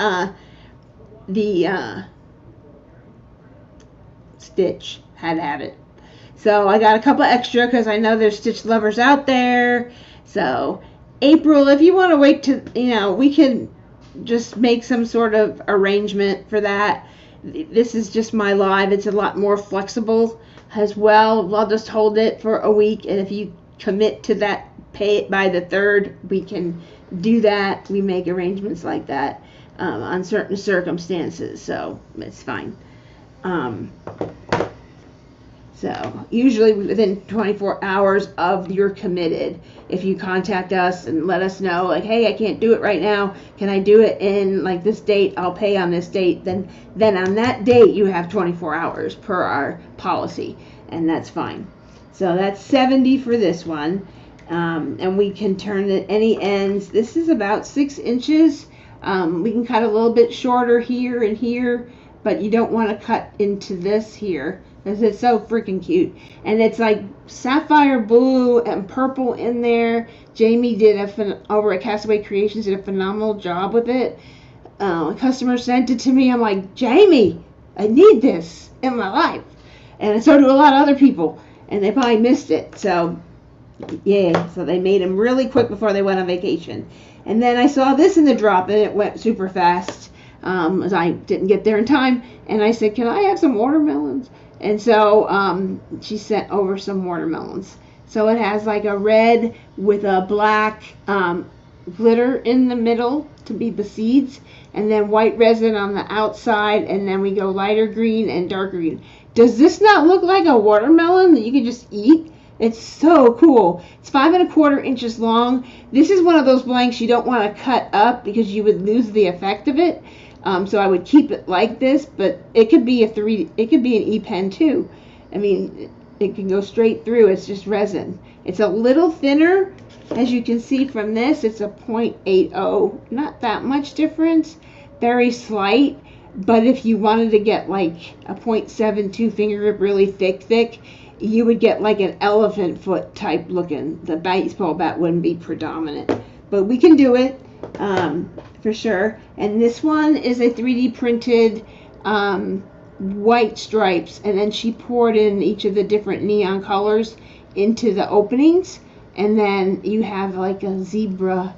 the Stitch. Had to have it. So I got a couple extra because I know there's Stitch lovers out there. So April, if you want to wait to, we can just make some sort of arrangement for that. This is just my live. It's a lot more flexible as well. I'll just hold it for a week, and if you commit to that, pay it by the 3rd, we can do that. We make arrangements like that on certain circumstances, so it's fine. So usually within 24 hours of you're committed, if you contact us and let us know, like, hey, I can't do it right now, can I do it in like this date, I'll pay on this date, then on that date you have 24 hours per our policy, and that's fine. So that's $70 for this one. And we can turn it any ends. This is about 6 inches. We can cut a little bit shorter here and here, but you don't want to cut into this here because it's so freaking cute. And it's like sapphire blue and purple in there. Jamie did over at Castaway Creations did a phenomenal job with it. A customer sent it to me. I'm like, Jamie, I need this in my life. And so do a lot of other people. And they probably missed it. So, yeah. So they made them really quick before they went on vacation. And then I saw this in the drop, and it went super fast. As I didn't get there in time. And I said, can I have some watermelons? And so she sent over some watermelons. So it has like a red with a black glitter in the middle to be the seeds, and then white resin on the outside, and then we go lighter green and dark green. Does this not look like a watermelon that you can just eat? It's so cool. It's 5 1/4 inches long. This is one of those blanks you don't want to cut up because you would lose the effect of it. So I would keep it like this, but it could be it could be an E-pen too. I mean, it can go straight through. It's just resin. It's a little thinner, as you can see from this. It's a .80, not that much difference, very slight. But if you wanted to get like a 0.72 finger grip, really thick, you would get like an elephant foot type looking. The baseball bat wouldn't be predominant. But we can do it for sure. And this one is a 3D printed white stripes. And then she poured in each of the different neon colors into the openings. And then you have like a zebra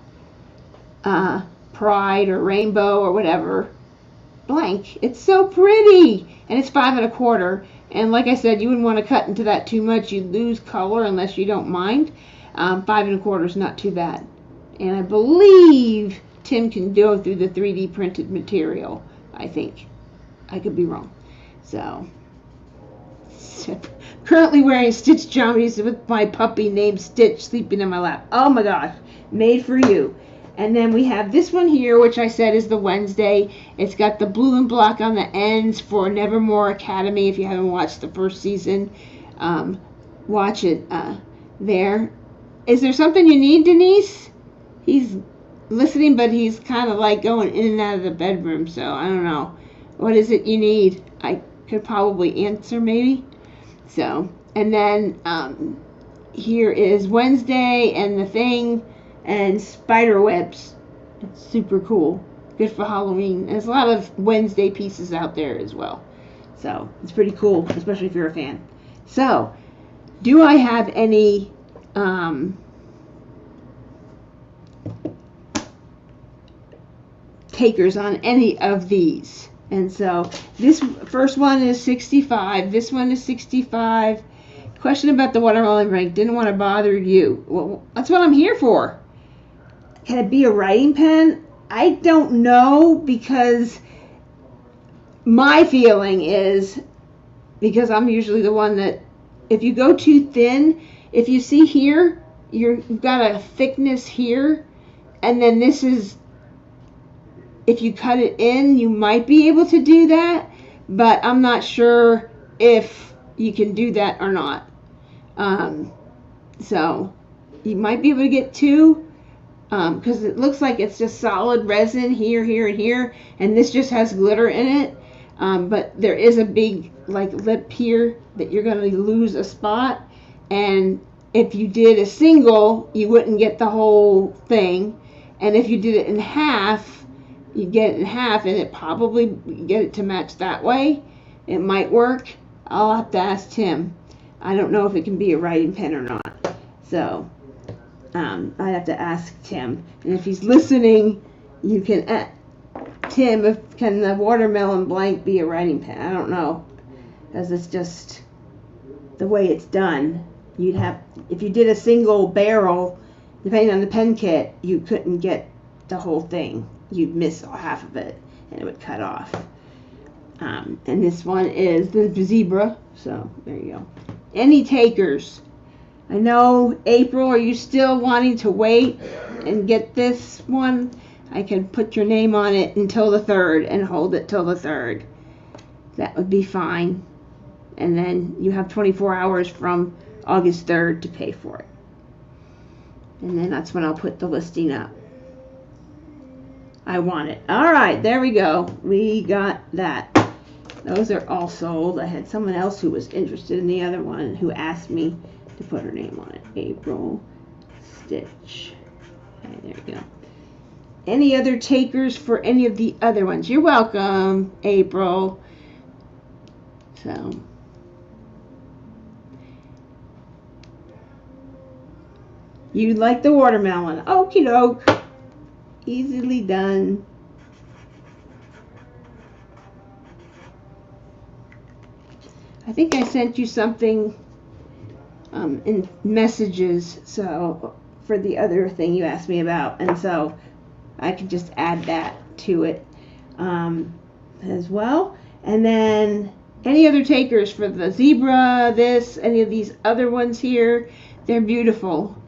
pride or rainbow or whatever blank. It's so pretty. And it's 5 1/4. And like I said, you wouldn't want to cut into that too much. You'd lose color unless you don't mind. 5 1/4 is not too bad. And I believe Tim can go through the 3D printed material, I think. I could be wrong. So, currently wearing Stitch jammies with my puppy named Stitch sleeping in my lap. Oh my gosh, made for you. And then we have this one here, which I said is the Wednesday. It's got the blue and black on the ends for Nevermore Academy. If you haven't watched the first season, watch it there. Is there something you need, Denise? He's listening, but he's kind of like going in and out of the bedroom, so I don't know. What is it you need? I could probably answer maybe. So, and then here is Wednesday and the thing. And spider webs. It's super cool. Good for Halloween. There's a lot of Wednesday pieces out there as well. So it's pretty cool, especially if you're a fan. So, do I have any takers on any of these? And so this first one is 65. This one is 65. Question about the watermelon rank. Didn't want to bother you. Well, that's what I'm here for. Can it be a writing pen? I don't know, because my feeling is, because I'm usually the one that, if you go too thin, if you see here, you've got a thickness here, and then this is, if you cut it in, you might be able to do that, but I'm not sure if you can do that or not. So you might be able to get two. Because it looks like it's just solid resin here, here, and here, and this just has glitter in it. But there is a big like lip here that you're going to lose a spot, and if you did a single, you wouldn't get the whole thing, and if you did it in half, you get it in half, and it probably get it to match that way. It might work. I'll have to ask Tim. I don't know if it can be a writing pen or not, so. I have to ask Tim, and if he's listening, you can Tim, can the watermelon blank be a writing pen? I don't know, because it's just the way it's done. You'd have, if you did a single barrel, depending on the pen kit, you couldn't get the whole thing. You'd miss half of it, and it would cut off. And this one is the zebra, so there you go. Any takers? I know, April, are you still wanting to wait and get this one? I can put your name on it until the 3rd and hold it till the 3rd. That would be fine. And then you have 24 hours from August 3rd to pay for it. And then that's when I'll put the listing up. I want it. All right, there we go. We got that. Those are all sold. I had someone else who was interested in the other one who asked me to put her name on it. April Stitch. Okay, there we go. Any other takers for any of the other ones? You're welcome, April. So, you like the watermelon. Okie doke. Easily done. I think I sent you something in messages, so for the other thing you asked me about, and so I can just add that to it as well. And then any other takers for the zebra, this, any of these other ones here, they're beautiful.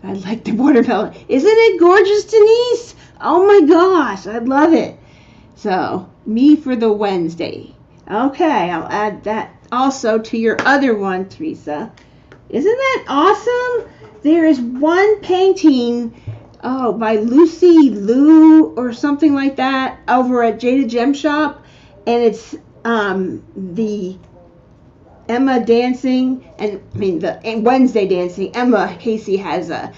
I like the watermelon. Isn't it gorgeous, Denise? Oh my gosh, I love it. So, me for the Wednesday. Okay, I'll add that also to your other one, Teresa. Isn't that awesome? There is one painting by Lucy Liu or something like that over at Jada Gem Shop, and it's the Emma dancing, and Wednesday dancing. Emma Casey has a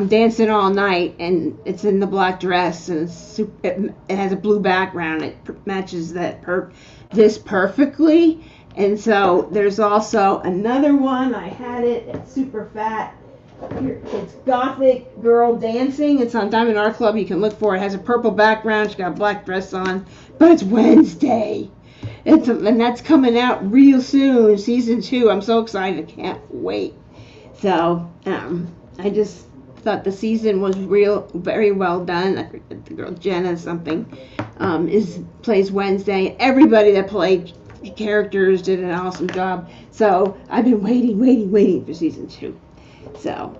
Dancing All Night, and it's in the black dress, and it has a blue background. It matches this perfectly. And so there's also another one. I had it. It's super fat. Here, it's Gothic Girl Dancing. It's on Diamond Art Club. You can look for it. It has a purple background. She's got a black dress on, but it's Wednesday. And that's coming out real soon, season 2. I'm so excited. I can't wait. So I just thought the season was very well done. I forget the girl Jenna something plays Wednesday. Everybody that played characters did an awesome job. So I've been waiting for season 2. So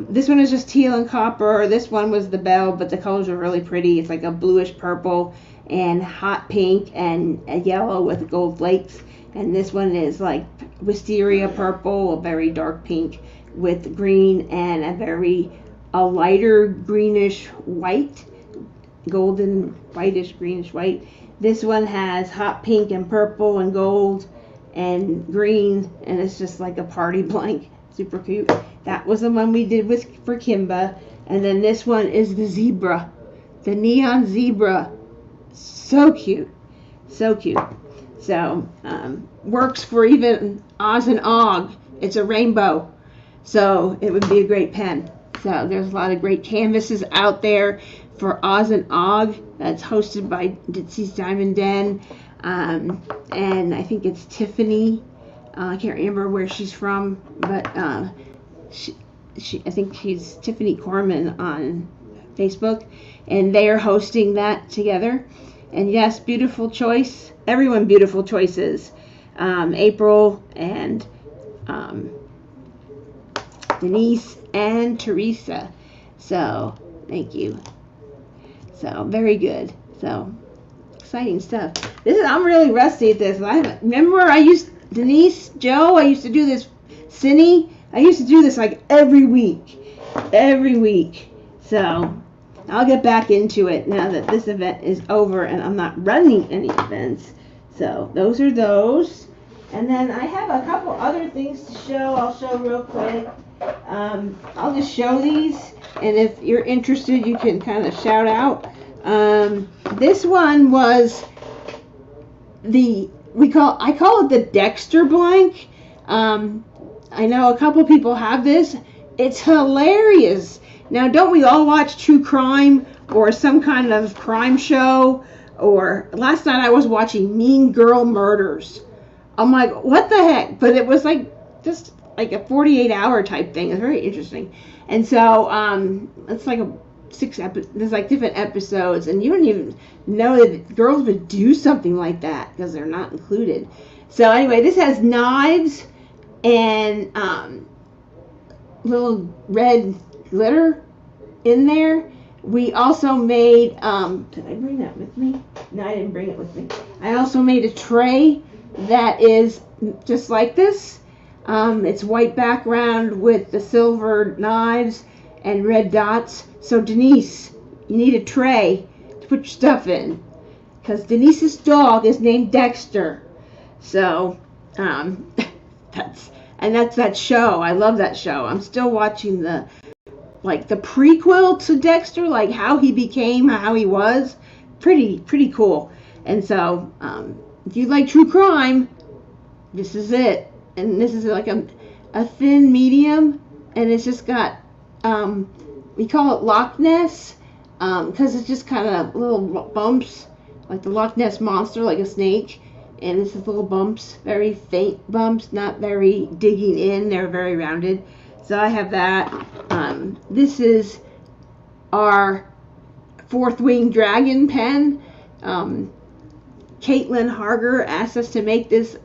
this one is just teal and copper. This one was the Belle, but the colors are really pretty. It's like a bluish purple and hot pink and a yellow with gold flakes. And this one is like wisteria purple, a very dark pink with green and a lighter greenish white, golden whitish greenish white. This one has hot pink and purple and gold and green, and it's just like a party blank. Super cute. That was the one we did for Kimba. And then this one is the zebra, the neon zebra. So cute. So works for even Oz and Og. It's a rainbow, so it would be a great pen. So there's a lot of great canvases out there for Oz and Og. That's hosted by Ditsy's Diamond Den, and I think it's Tiffany. I can't remember where she's from, but I think she's Tiffany Corman on Facebook, and they are hosting that together. And yes, beautiful choice. Everyone beautiful choices. April and Denise and Teresa. So thank you. So very good. So exciting stuff. I'm really rusty at this. Denise, Joe, I used to do this. Cindy, I used to do this like every week. So I'll get back into it now that this event is over and I'm not running any events. So those are those. And then I have a couple other things to show. I'll show real quick. I'll just show these, and if you're interested, you can kind of shout out. This one was I call it the Dexter blank. I know a couple people have this. It's hilarious. Now, don't we all watch true crime or some kind of crime show? Or last night I was watching Mean Girl Murders. I'm like, what the heck? But it was just like a 48-hour type thing. It's very interesting. And so it's like there's like different episodes, and you don't even know that girls would do something like that because they're not included. So anyway, this has knives and little red glitter in there. We also made, did I bring that with me? No, I didn't bring it with me. I also made a tray that is just like this. It's white background with the silver knives and red dots. So Denise, you need a tray to put your stuff in, because Denise's dog is named Dexter. So that's that show. I love that show. I'm still watching the prequel to Dexter, like how he became, how he was. Pretty cool. And so if you like true crime, this is it. And this is like a thin medium, and it's just got we call it Loch Ness because it's just kind of little bumps, like the Loch Ness monster, like a snake. And it's just little bumps, very faint bumps, not very digging in. They're very rounded. So I have that. This is our Fourth Wing Dragon pen. Caitlin Harger asked us to make this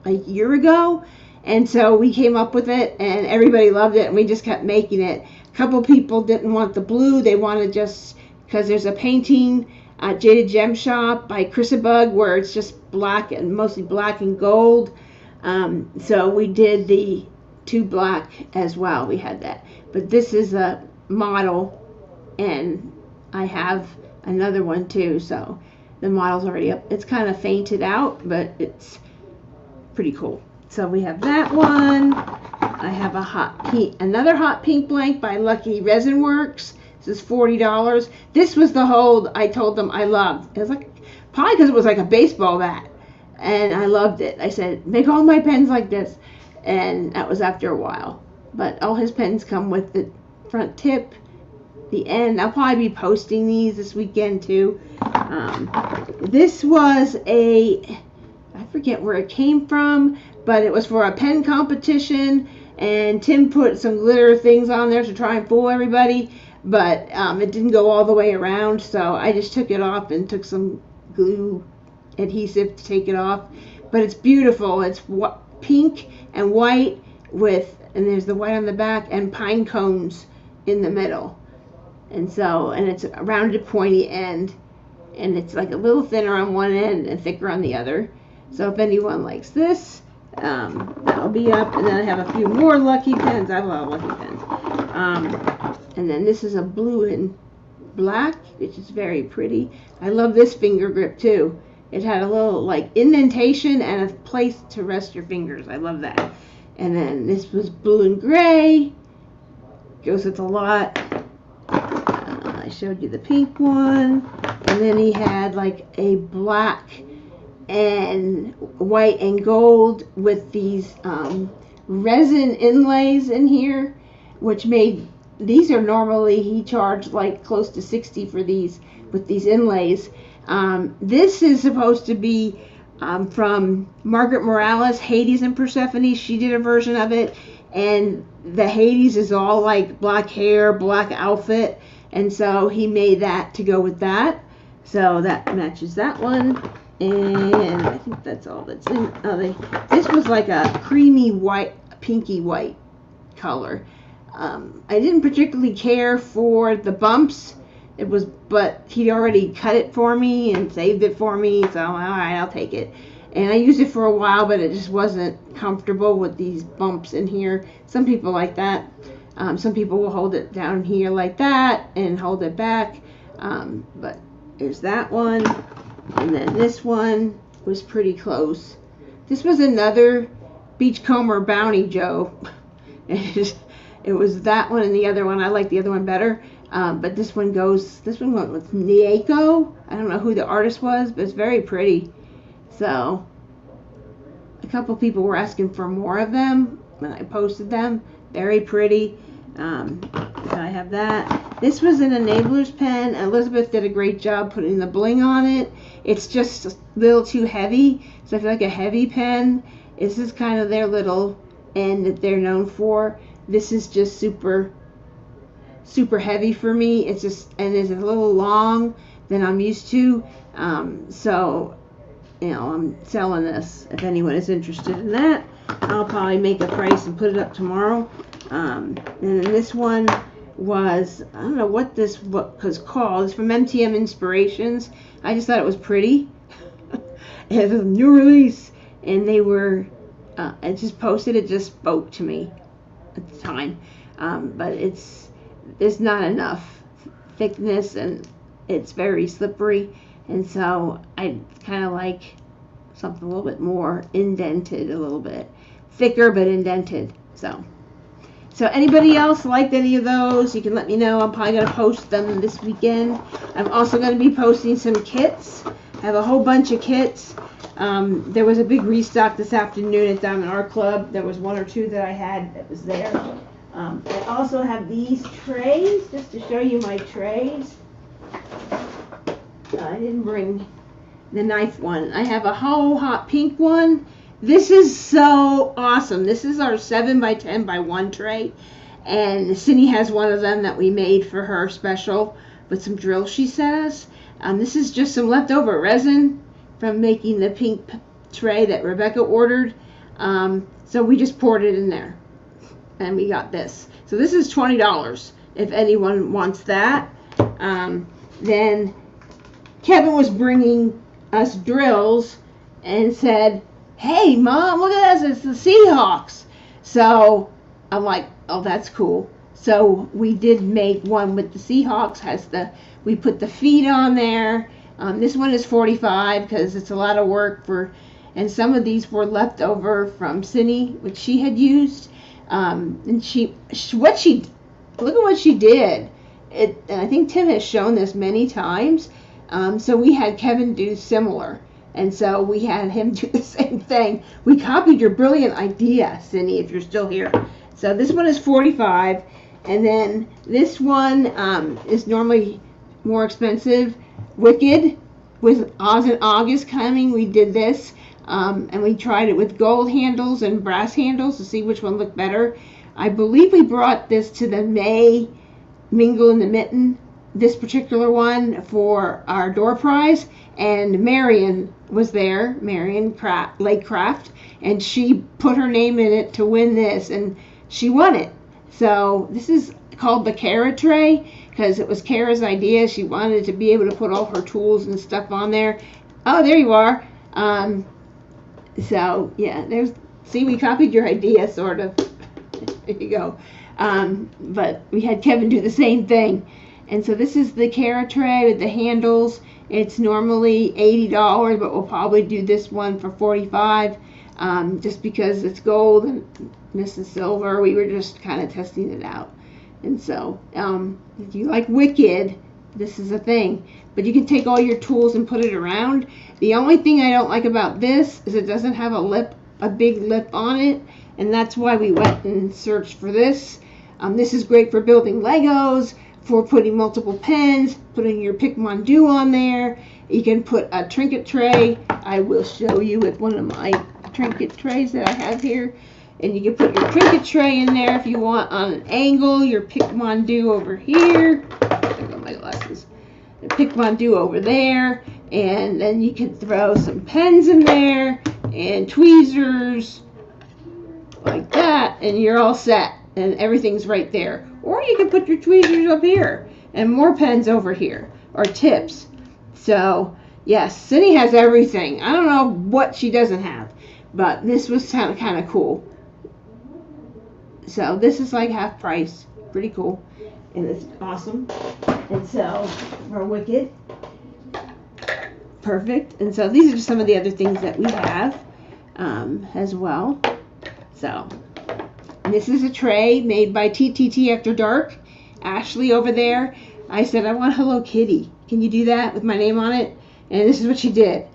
a year ago, and so we came up with it, and everybody loved it, and we just kept making it. A couple people didn't want the blue. They wanted just, because there's a painting at Jada Gem Shop by Chrisabug where it's just black and mostly black and gold. So we did the two black as well. We had that. But this is a model and I have another one too, so the model's already up. It's kind of fainted out, but it's pretty cool. So we have that one. I have another hot pink blank by Lucky Resin Works. This is $40. This was the hold I told them I loved. It was like, probably because it was like a baseball bat, and I loved it. I said, make all my pens like this, and that was after a while. But all his pens come with the front tip, the end. I'll probably be posting these this weekend too. This was I forget where it came from, but it was for a pen competition, and Tim put some glitter things on there to try and fool everybody, but it didn't go all the way around, so I just took it off and took some glue adhesive to take it off. But it's beautiful. It's pink and white and there's the white on the back and pine cones in the middle. And it's a rounded pointy end, and it's like a little thinner on one end and thicker on the other. So if anyone likes this, that'll be up. And then I have a few more Lucky pens. I have a lot of Lucky pens. And then this is a blue and black, which is very pretty. I love this finger grip too. It had a little like indentation and a place to rest your fingers. I love that. And then this was blue and gray. Goes with a lot. I showed you the pink one. And then he had like a black and white and gold with these resin inlays in here, which made these are normally he charged like close to $60 for these with these inlays. This is supposed to be from Margaret Morales, Hades and Persephone. She did a version of it, and the Hades is all like black hair, black outfit, and so he made that to go with that. So that matches that one. And I think that's all that's in. This was like a creamy white, pinky white color. I didn't particularly care for the bumps. But he'd already cut it for me and saved it for me, so all right, I'll take it. And I used it for a while, but it just wasn't comfortable with these bumps in here. Some people like that. Some people will hold it down here like that and hold it back. But there's that one. And then this one was pretty close. This was another Beachcomber Bounty Joe. It was that one and the other one. I like the other one better. But this one went with Nieko. I don't know who the artist was, but it's very pretty. So a couple people were asking for more of them when I posted them. Very pretty. So I have that. This was an Enablers pen. Elizabeth did a great job putting the bling on it. It's just a little too heavy. So I feel like a heavy pen. This is kind of their little end that they're known for. This is just super heavy for me. It's just, and it's a little long than I'm used to. So, I'm selling this. If anyone is interested in that, I'll probably make a price and put it up tomorrow. And then this one was, I don't know what this book was called. It's from MTM Inspirations. I just thought it was pretty. It was a new release, and they were, I just posted it, just spoke to me at the time. But there's not enough thickness, and it's very slippery, and so I kind of like something a little bit more indented, a little bit thicker but indented. So anybody else liked any of those, you can let me know. I'm probably going to post them this weekend. I'm also going to be posting some kits. I have a whole bunch of kits. There was a big restock this afternoon at Diamond Art Club. There was one or two that I had that was there. I also have these trays, just to show you my trays. I didn't bring the knife one. I have a whole hot pink one. This is so awesome. This is our 7x10x1 tray. And Cindy has one of them that we made for her special with some drills she says. This is just some leftover resin from making the pink tray that Rebecca ordered. So we just poured it in there. And we got this. So this is $20 if anyone wants that. Then Kevin was bringing us drills and said, hey Mom, look at this, it's the Seahawks. So I'm like, oh, that's cool. So we did make one with the Seahawks. We put the feet on there. This one is $45 because it's a lot of work and some of these were left over from Cindy, which she had used. And look at what she did. And I think Tim has shown this many times. So we had Kevin do similar. And so we had him do the same thing. We copied your brilliant idea, Cindy, if you're still here. So this one is $45. And then this one is normally more expensive. Wicked, with Oz and August coming, we did this. And we tried it with gold handles and brass handles to see which one looked better. I believe we brought this to the May Mingle in the Mitten, this particular one, for our door prize. And Marion was there, Lake Craft, and she put her name in it to win this, and she won it. So this is called the Kara tray because it was Kara's idea. She wanted to be able to put all her tools and stuff on there. Oh, there you are. So yeah, we copied your idea, sort of. There you go. But we had Kevin do the same thing. And so this is the Kara tray with the handles. It's normally $80, but we'll probably do this one for $45, just because it's gold and this is silver. We were just kind of testing it out. And so, if you like Wicked, this is a thing. But you can take all your tools and put it around. The only thing I don't like about this is it doesn't have a big lip on it, and that's why we went and searched for this. This is great for building Legos, for putting multiple pens, putting your Picmondo on there. You can put a trinket tray. I will show you with one of my trinket trays that I have here. And you can put your trinket tray in there if you want on an angle. Your Picmondo over here. I got my glasses. The Picmondo over there. And then you can throw some pens in there and tweezers like that, and you're all set. And everything's right there. Or you can put your tweezers up here and more pens over here, or tips. So yes, Cindy has everything. I don't know what she doesn't have, but this was kind of cool. So this is like half price, pretty cool, and it's awesome. And so for Wicked, perfect. And so these are just some of the other things that we have as well. So this is a tray made by TTT After Dark. Ashley over there. I said, I want Hello Kitty. Can you do that with my name on it? And this is what she did.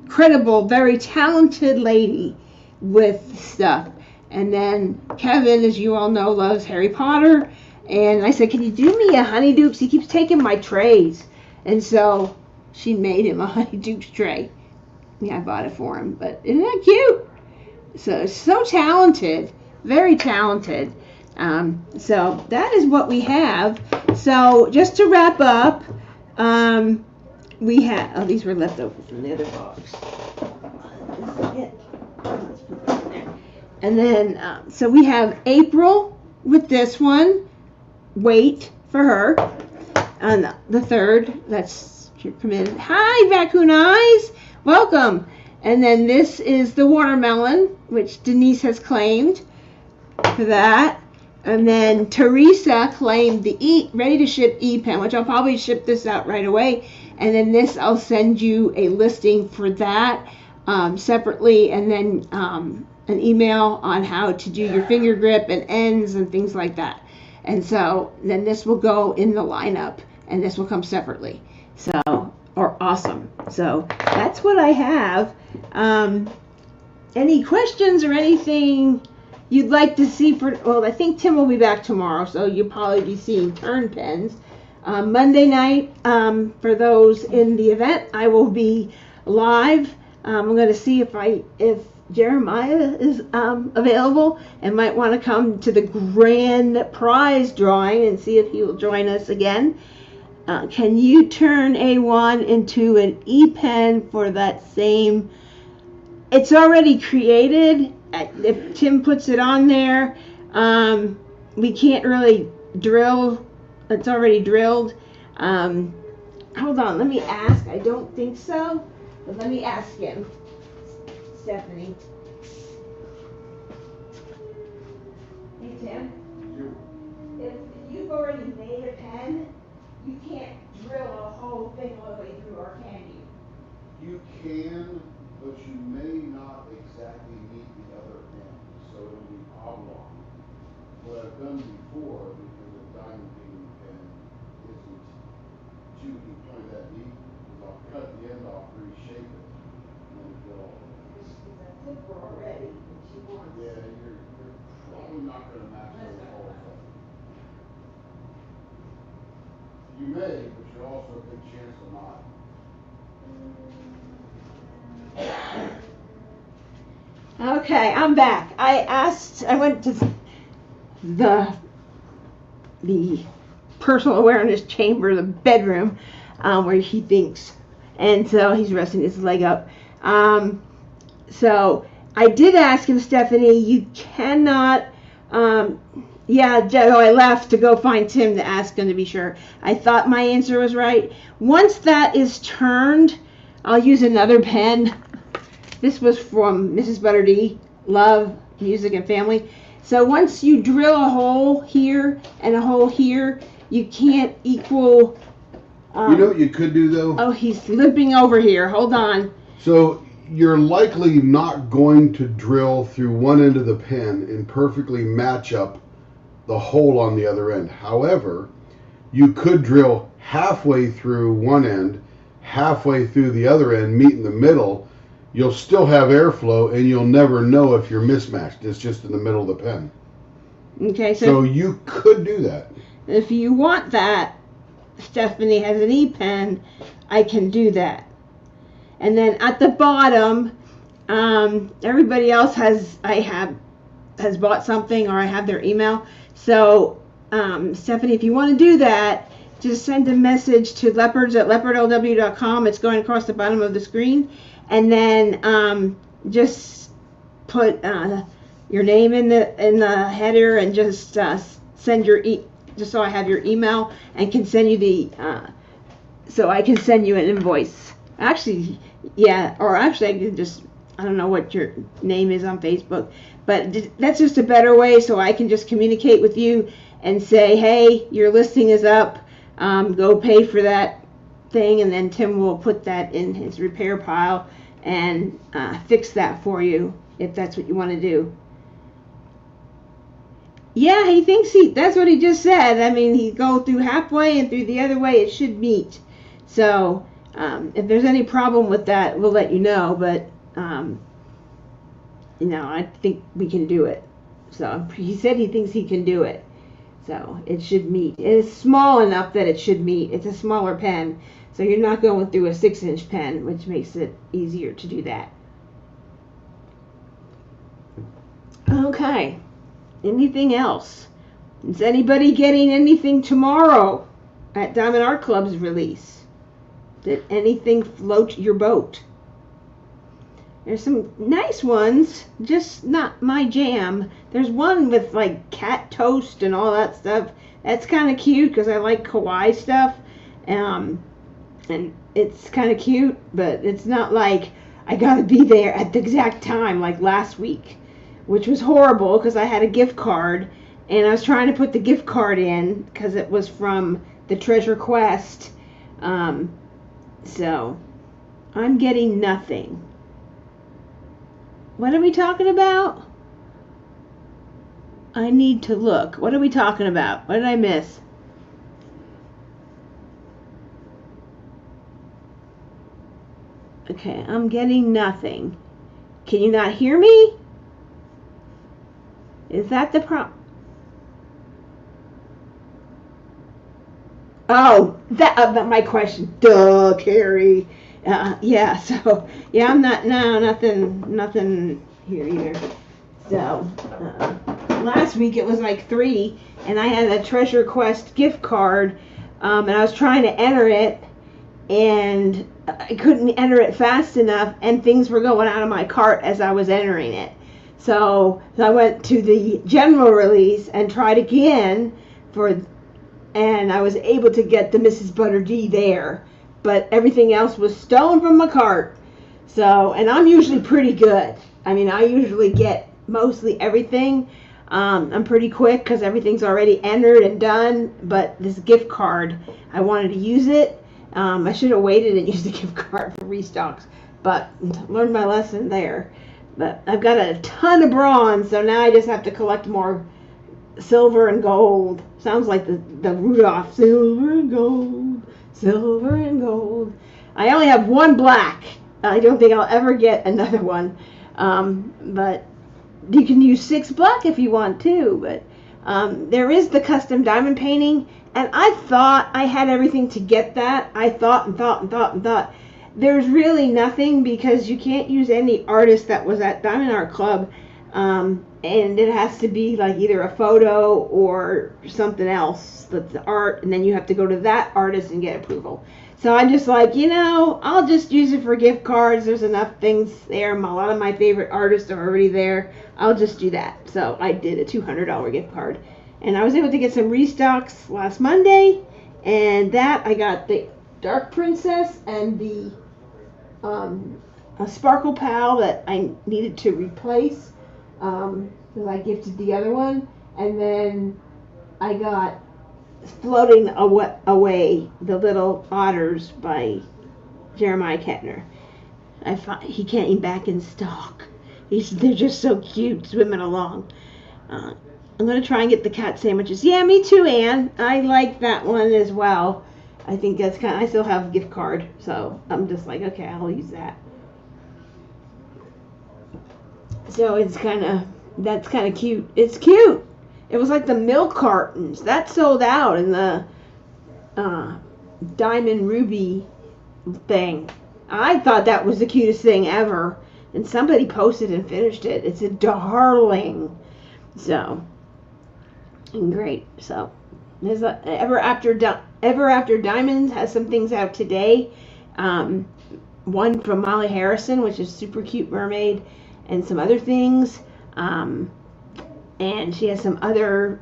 Incredible, very talented lady with stuff. And then Kevin, as you all know, loves Harry Potter. And I said, can you do me a Honeydukes? He keeps taking my trays. And so she made him a Honeydukes tray. Yeah, I bought it for him. But isn't that cute? So talented. Very talented. So that is what we have. So just to wrap up, we have, these were left over from the other box. Let's put that in there. And then, so we have April with this one. Wait for her. On the 3rd, that's your permitted. Hi, Raccoon Eyes. Welcome. And then this is the watermelon, which Denise has claimed for that. And then Teresa claimed the ready to ship e-pen, which I'll probably ship this out right away. And then this, I'll send you a listing for that separately, and then an email on how to do your finger grip and ends and things like that. And so then this will go in the lineup, and this will come separately. So, or awesome. So that's what I have. Any questions or anything you'd like to see well, I think Tim will be back tomorrow, so you'll probably be seeing turn pens. Monday night, for those in the event, I will be live. I'm going to see if Jeremiah is available and might want to come to the grand prize drawing and see if he will join us again. Can you turn A1 into an E-pen for that same? It's already created. If Tim puts it on there, we can't really drill. It's already drilled. Hold on, let me ask. I don't think so, but let me ask him. Stephanie. Hey, Tim. you can't drill a whole thing all the way through, or can you? You can, but you may not exactly meet the other end, so it'll be oblong. What I've done before, because a diamond painting pen isn't typically quite that deep, is I'll cut the end off, reshape it, and then drill all the way. Because I took her already, and she wants. Yeah, you're probably not going to match those holes up. You may, but you're also a big chance of not. Okay, I'm back. I went to the personal awareness chamber, the bedroom, where he thinks, and so he's resting his leg up. So I did ask him, Stephanie, you cannot, yeah, Joe, I left to go find Tim to ask him to be sure. I thought my answer was right. Once that is turned, I'll use another pen. This was from Mrs. Butter D, Love, Music, and Family. So once you drill a hole here and a hole here, you can't equal. You know what you could do, though? Oh, he's limping over here. Hold on. So you're likely not going to drill through one end of the pen and perfectly match up the hole on the other end. However, you could drill halfway through one end, halfway through the other end, meet in the middle. You'll still have airflow, and you'll never know if you're mismatched. It's just in the middle of the pen. Okay, so you could do that. If you want that, Stephanie has an E-pen, I can do that. And then at the bottom, everybody else has bought something, or I have their email. So, Stephanie, if you want to do that, just send a message to leopards@leopardlw.com. It's going across the bottom of the screen. And then just put your name in the header, and just send your just so I have your email and can send you so I can send you an invoice. Actually, yeah, or actually I can just, I don't know what your name is on Facebook, but that's just a better way, so I can just communicate with you and say, hey, your listing is up, go pay for that thing, and then Tim will put that in his repair pile and fix that for you if that's what you want to do. Yeah, he thinks that's what he just said. I mean, he go through halfway and through the other way, it should meet. So if there's any problem with that, we'll let you know, but I think we can do it. So he said he thinks he can do it, so it should meet. It is small enough that it should meet. It's a smaller pen, so you're not going through a 6-inch pen, which makes it easier to do that. Okay, anything else? Is anybody getting anything tomorrow at Diamond Art Club's release? Did anything float your boat? There's some nice ones, just not my jam. There's one with like cat toast and all that stuff. That's kind of cute because I like kawaii stuff. And it's kind of cute, but it's not like I gotta be there at the exact time like last week, which was horrible because I had a gift card and I was trying to put the gift card in because it was from the Treasure Quest. So I'm getting nothing. What are we talking about? I need to look. What are we talking about? What did I miss? Okay, I'm getting nothing. Can you not hear me? Is that the problem? Oh, that my question. Duh, Carrie. Yeah, so yeah, I'm not nothing here either. So last week it was like 3, and I had a Treasure Quest gift card, and I was trying to enter it, and I couldn't enter it fast enough, and things were going out of my cart as I was entering it. So I went to the general release and tried again and I was able to get the Mrs. Butter D there, but everything else was stolen from my cart. So, and I'm usually pretty good. I mean, I usually get mostly everything. I'm pretty quick because everything's already entered and done, but this gift card, I wanted to use it. I should have waited and used the gift card for restocks, but learned my lesson there. But I've got a ton of bronze, so now I just have to collect more silver and gold. Sounds like the Rudolph. Silver and gold, silver and gold. I only have one black. I don't think I'll ever get another one. But you can use 6 black if you want to. But there is the custom diamond painting, and I thought I had everything to get that. I thought. There's really nothing because you can't use any artist that was at Diamond Art Club. And it has to be like either a photo or something else that's art, and then you have to go to that artist and get approval. So I'm just like, I'll just use it for gift cards. There's enough things there. A lot of my favorite artists are already there. I'll just do that. So I did a $200 gift card. And I was able to get some restocks last Monday. And that I got the Dark Princess and the a Sparkle Pal that I needed to replace. Because I gifted the other one. And then I got Floating Away, The Little Otters by Jeremiah Kettner. He came back in stock. They're just so cute, swimming along. I'm going to try and get the cat sandwiches. Yeah, me too, Anne. I like that one as well. I think that's I still have a gift card, so I'm just like, okay, I'll use that. So that's kind of cute. It's cute. It was like the milk cartons. That sold out in the Diamond Ruby thing. I thought that was the cutest thing ever. And somebody posted and finished it. It's a darling. So, great. So, there's Ever After Diamonds has some things out today. One from Molly Harrison, which is super cute mermaid, and some other things. And she has some other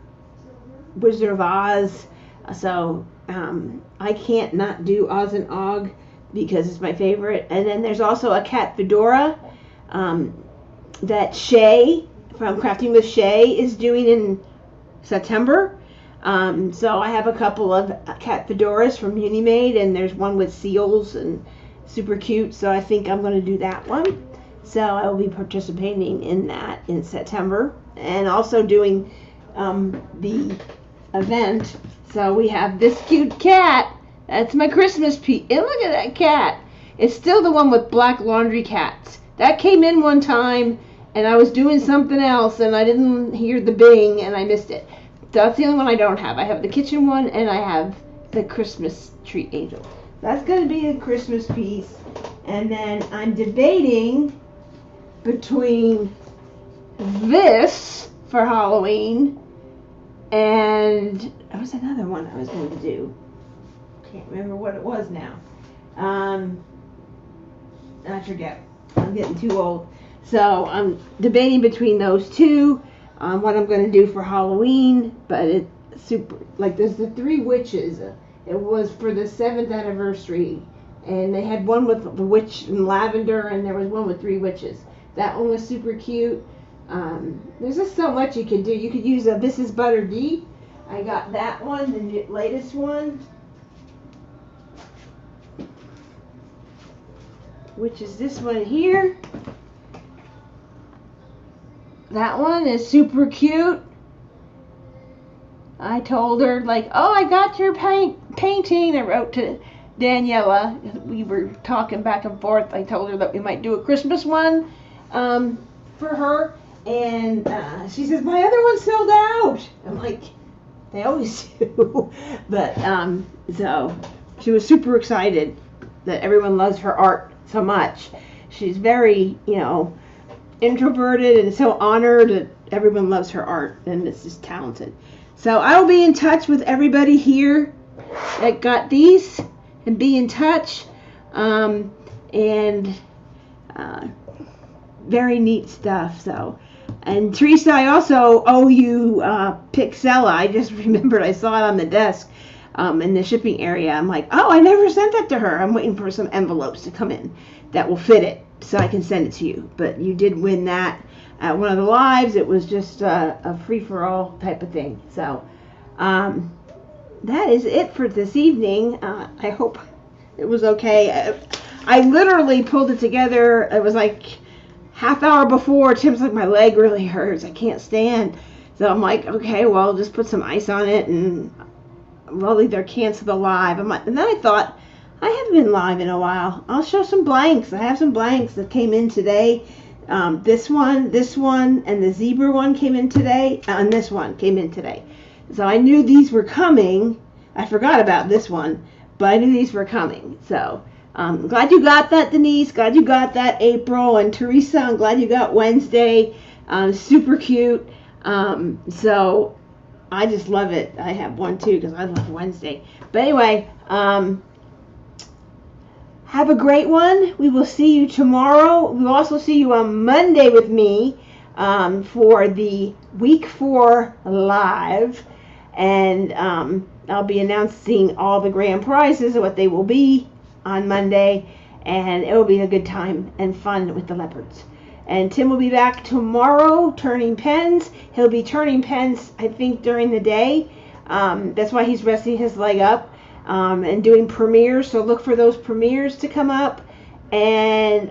Wizard of Oz. So I can't not do Oz and Og because it's my favorite. And then there's also a cat fedora that Shay from Crafting with Shay is doing in September. So I have a couple of cat fedoras from Unimade, and there's one with seals and super cute. So I think I'm going to do that one. So I will be participating in that in September, and also doing the event. So we have this cute cat. That's my Christmas piece. And look at that cat. It's still the one with black laundry cats. That came in one time, and I was doing something else, and I didn't hear the bing, and I missed it. That's the only one I don't have. I have the kitchen one, and I have the Christmas tree angel. That's going to be a Christmas piece. And then I'm debating between this for Halloween and there was another one I was going to do. Can't remember what it was now. I forget. I'm getting too old. So I'm debating between those two, what I'm going to do for Halloween. But it's super, like there's the 3 witches. It was for the 7th anniversary. And they had one with the witch in lavender, and there was one with 3 witches. That one was super cute. There's just so much you could do. You could use a This Is Butter D. I got that one, the latest one, which is this one here. That one is super cute. I told her, like, oh, I got your painting. I wrote to Daniela. We were talking back and forth. I told her that we might do a Christmas one for her. And she says, my other one's sold out. I'm like, they always do. But, so she was super excited that everyone loves her art so much. She's very, introverted and so honored that everyone loves her art and is just talented. So I will be in touch with everybody here that got these and be in touch. Very neat stuff. So, and Teresa, I also owe you Pixella. I just remembered I saw it on the desk. in the shipping area. I'm like, oh, I never sent that to her. I'm waiting for some envelopes to come in that will fit it so I can send it to you. But you did win that at one of the lives. It was just a free-for-all type of thing. So that is it for this evening. I hope it was okay. I literally pulled it together. It was like half hour before. Tim's like, my leg really hurts. I can't stand. So I'm like, okay, well, just put some ice on it and we'll either cancel the live. And then I thought, I haven't been live in a while. I'll show some blanks. I have some blanks that came in today. This one, and the zebra one came in today. And this one came in today. So I knew these were coming. I forgot about this one, but I knew these were coming. So glad you got that, Denise. Glad you got that, April. And Teresa, I'm glad you got Wednesday. Super cute. So I just love it. I have one too because I love Wednesday. But anyway, have a great one. We will see you tomorrow. We will also see you on Monday with me for the week 4 live. And I'll be announcing all the grand prizes and what they will be on Monday. And it will be a good time and fun with the leopards. And Tim will be back tomorrow turning pens. He'll be turning pens, I think, during the day. That's why he's resting his leg up and doing premieres. So look for those premieres to come up. And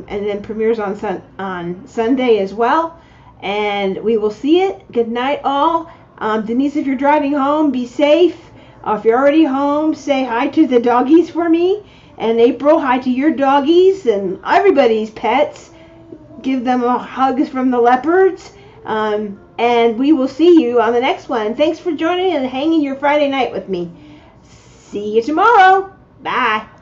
then premieres on Sunday as well. And we will see it. Good night, all. Denise, if you're driving home, be safe. If you're already home, say hi to the doggies for me. And April, hi to your doggies and everybody's pets. Give them hugs from the leopards. And we will see you on the next one. Thanks for joining and hanging your Friday night with me. See you tomorrow. Bye.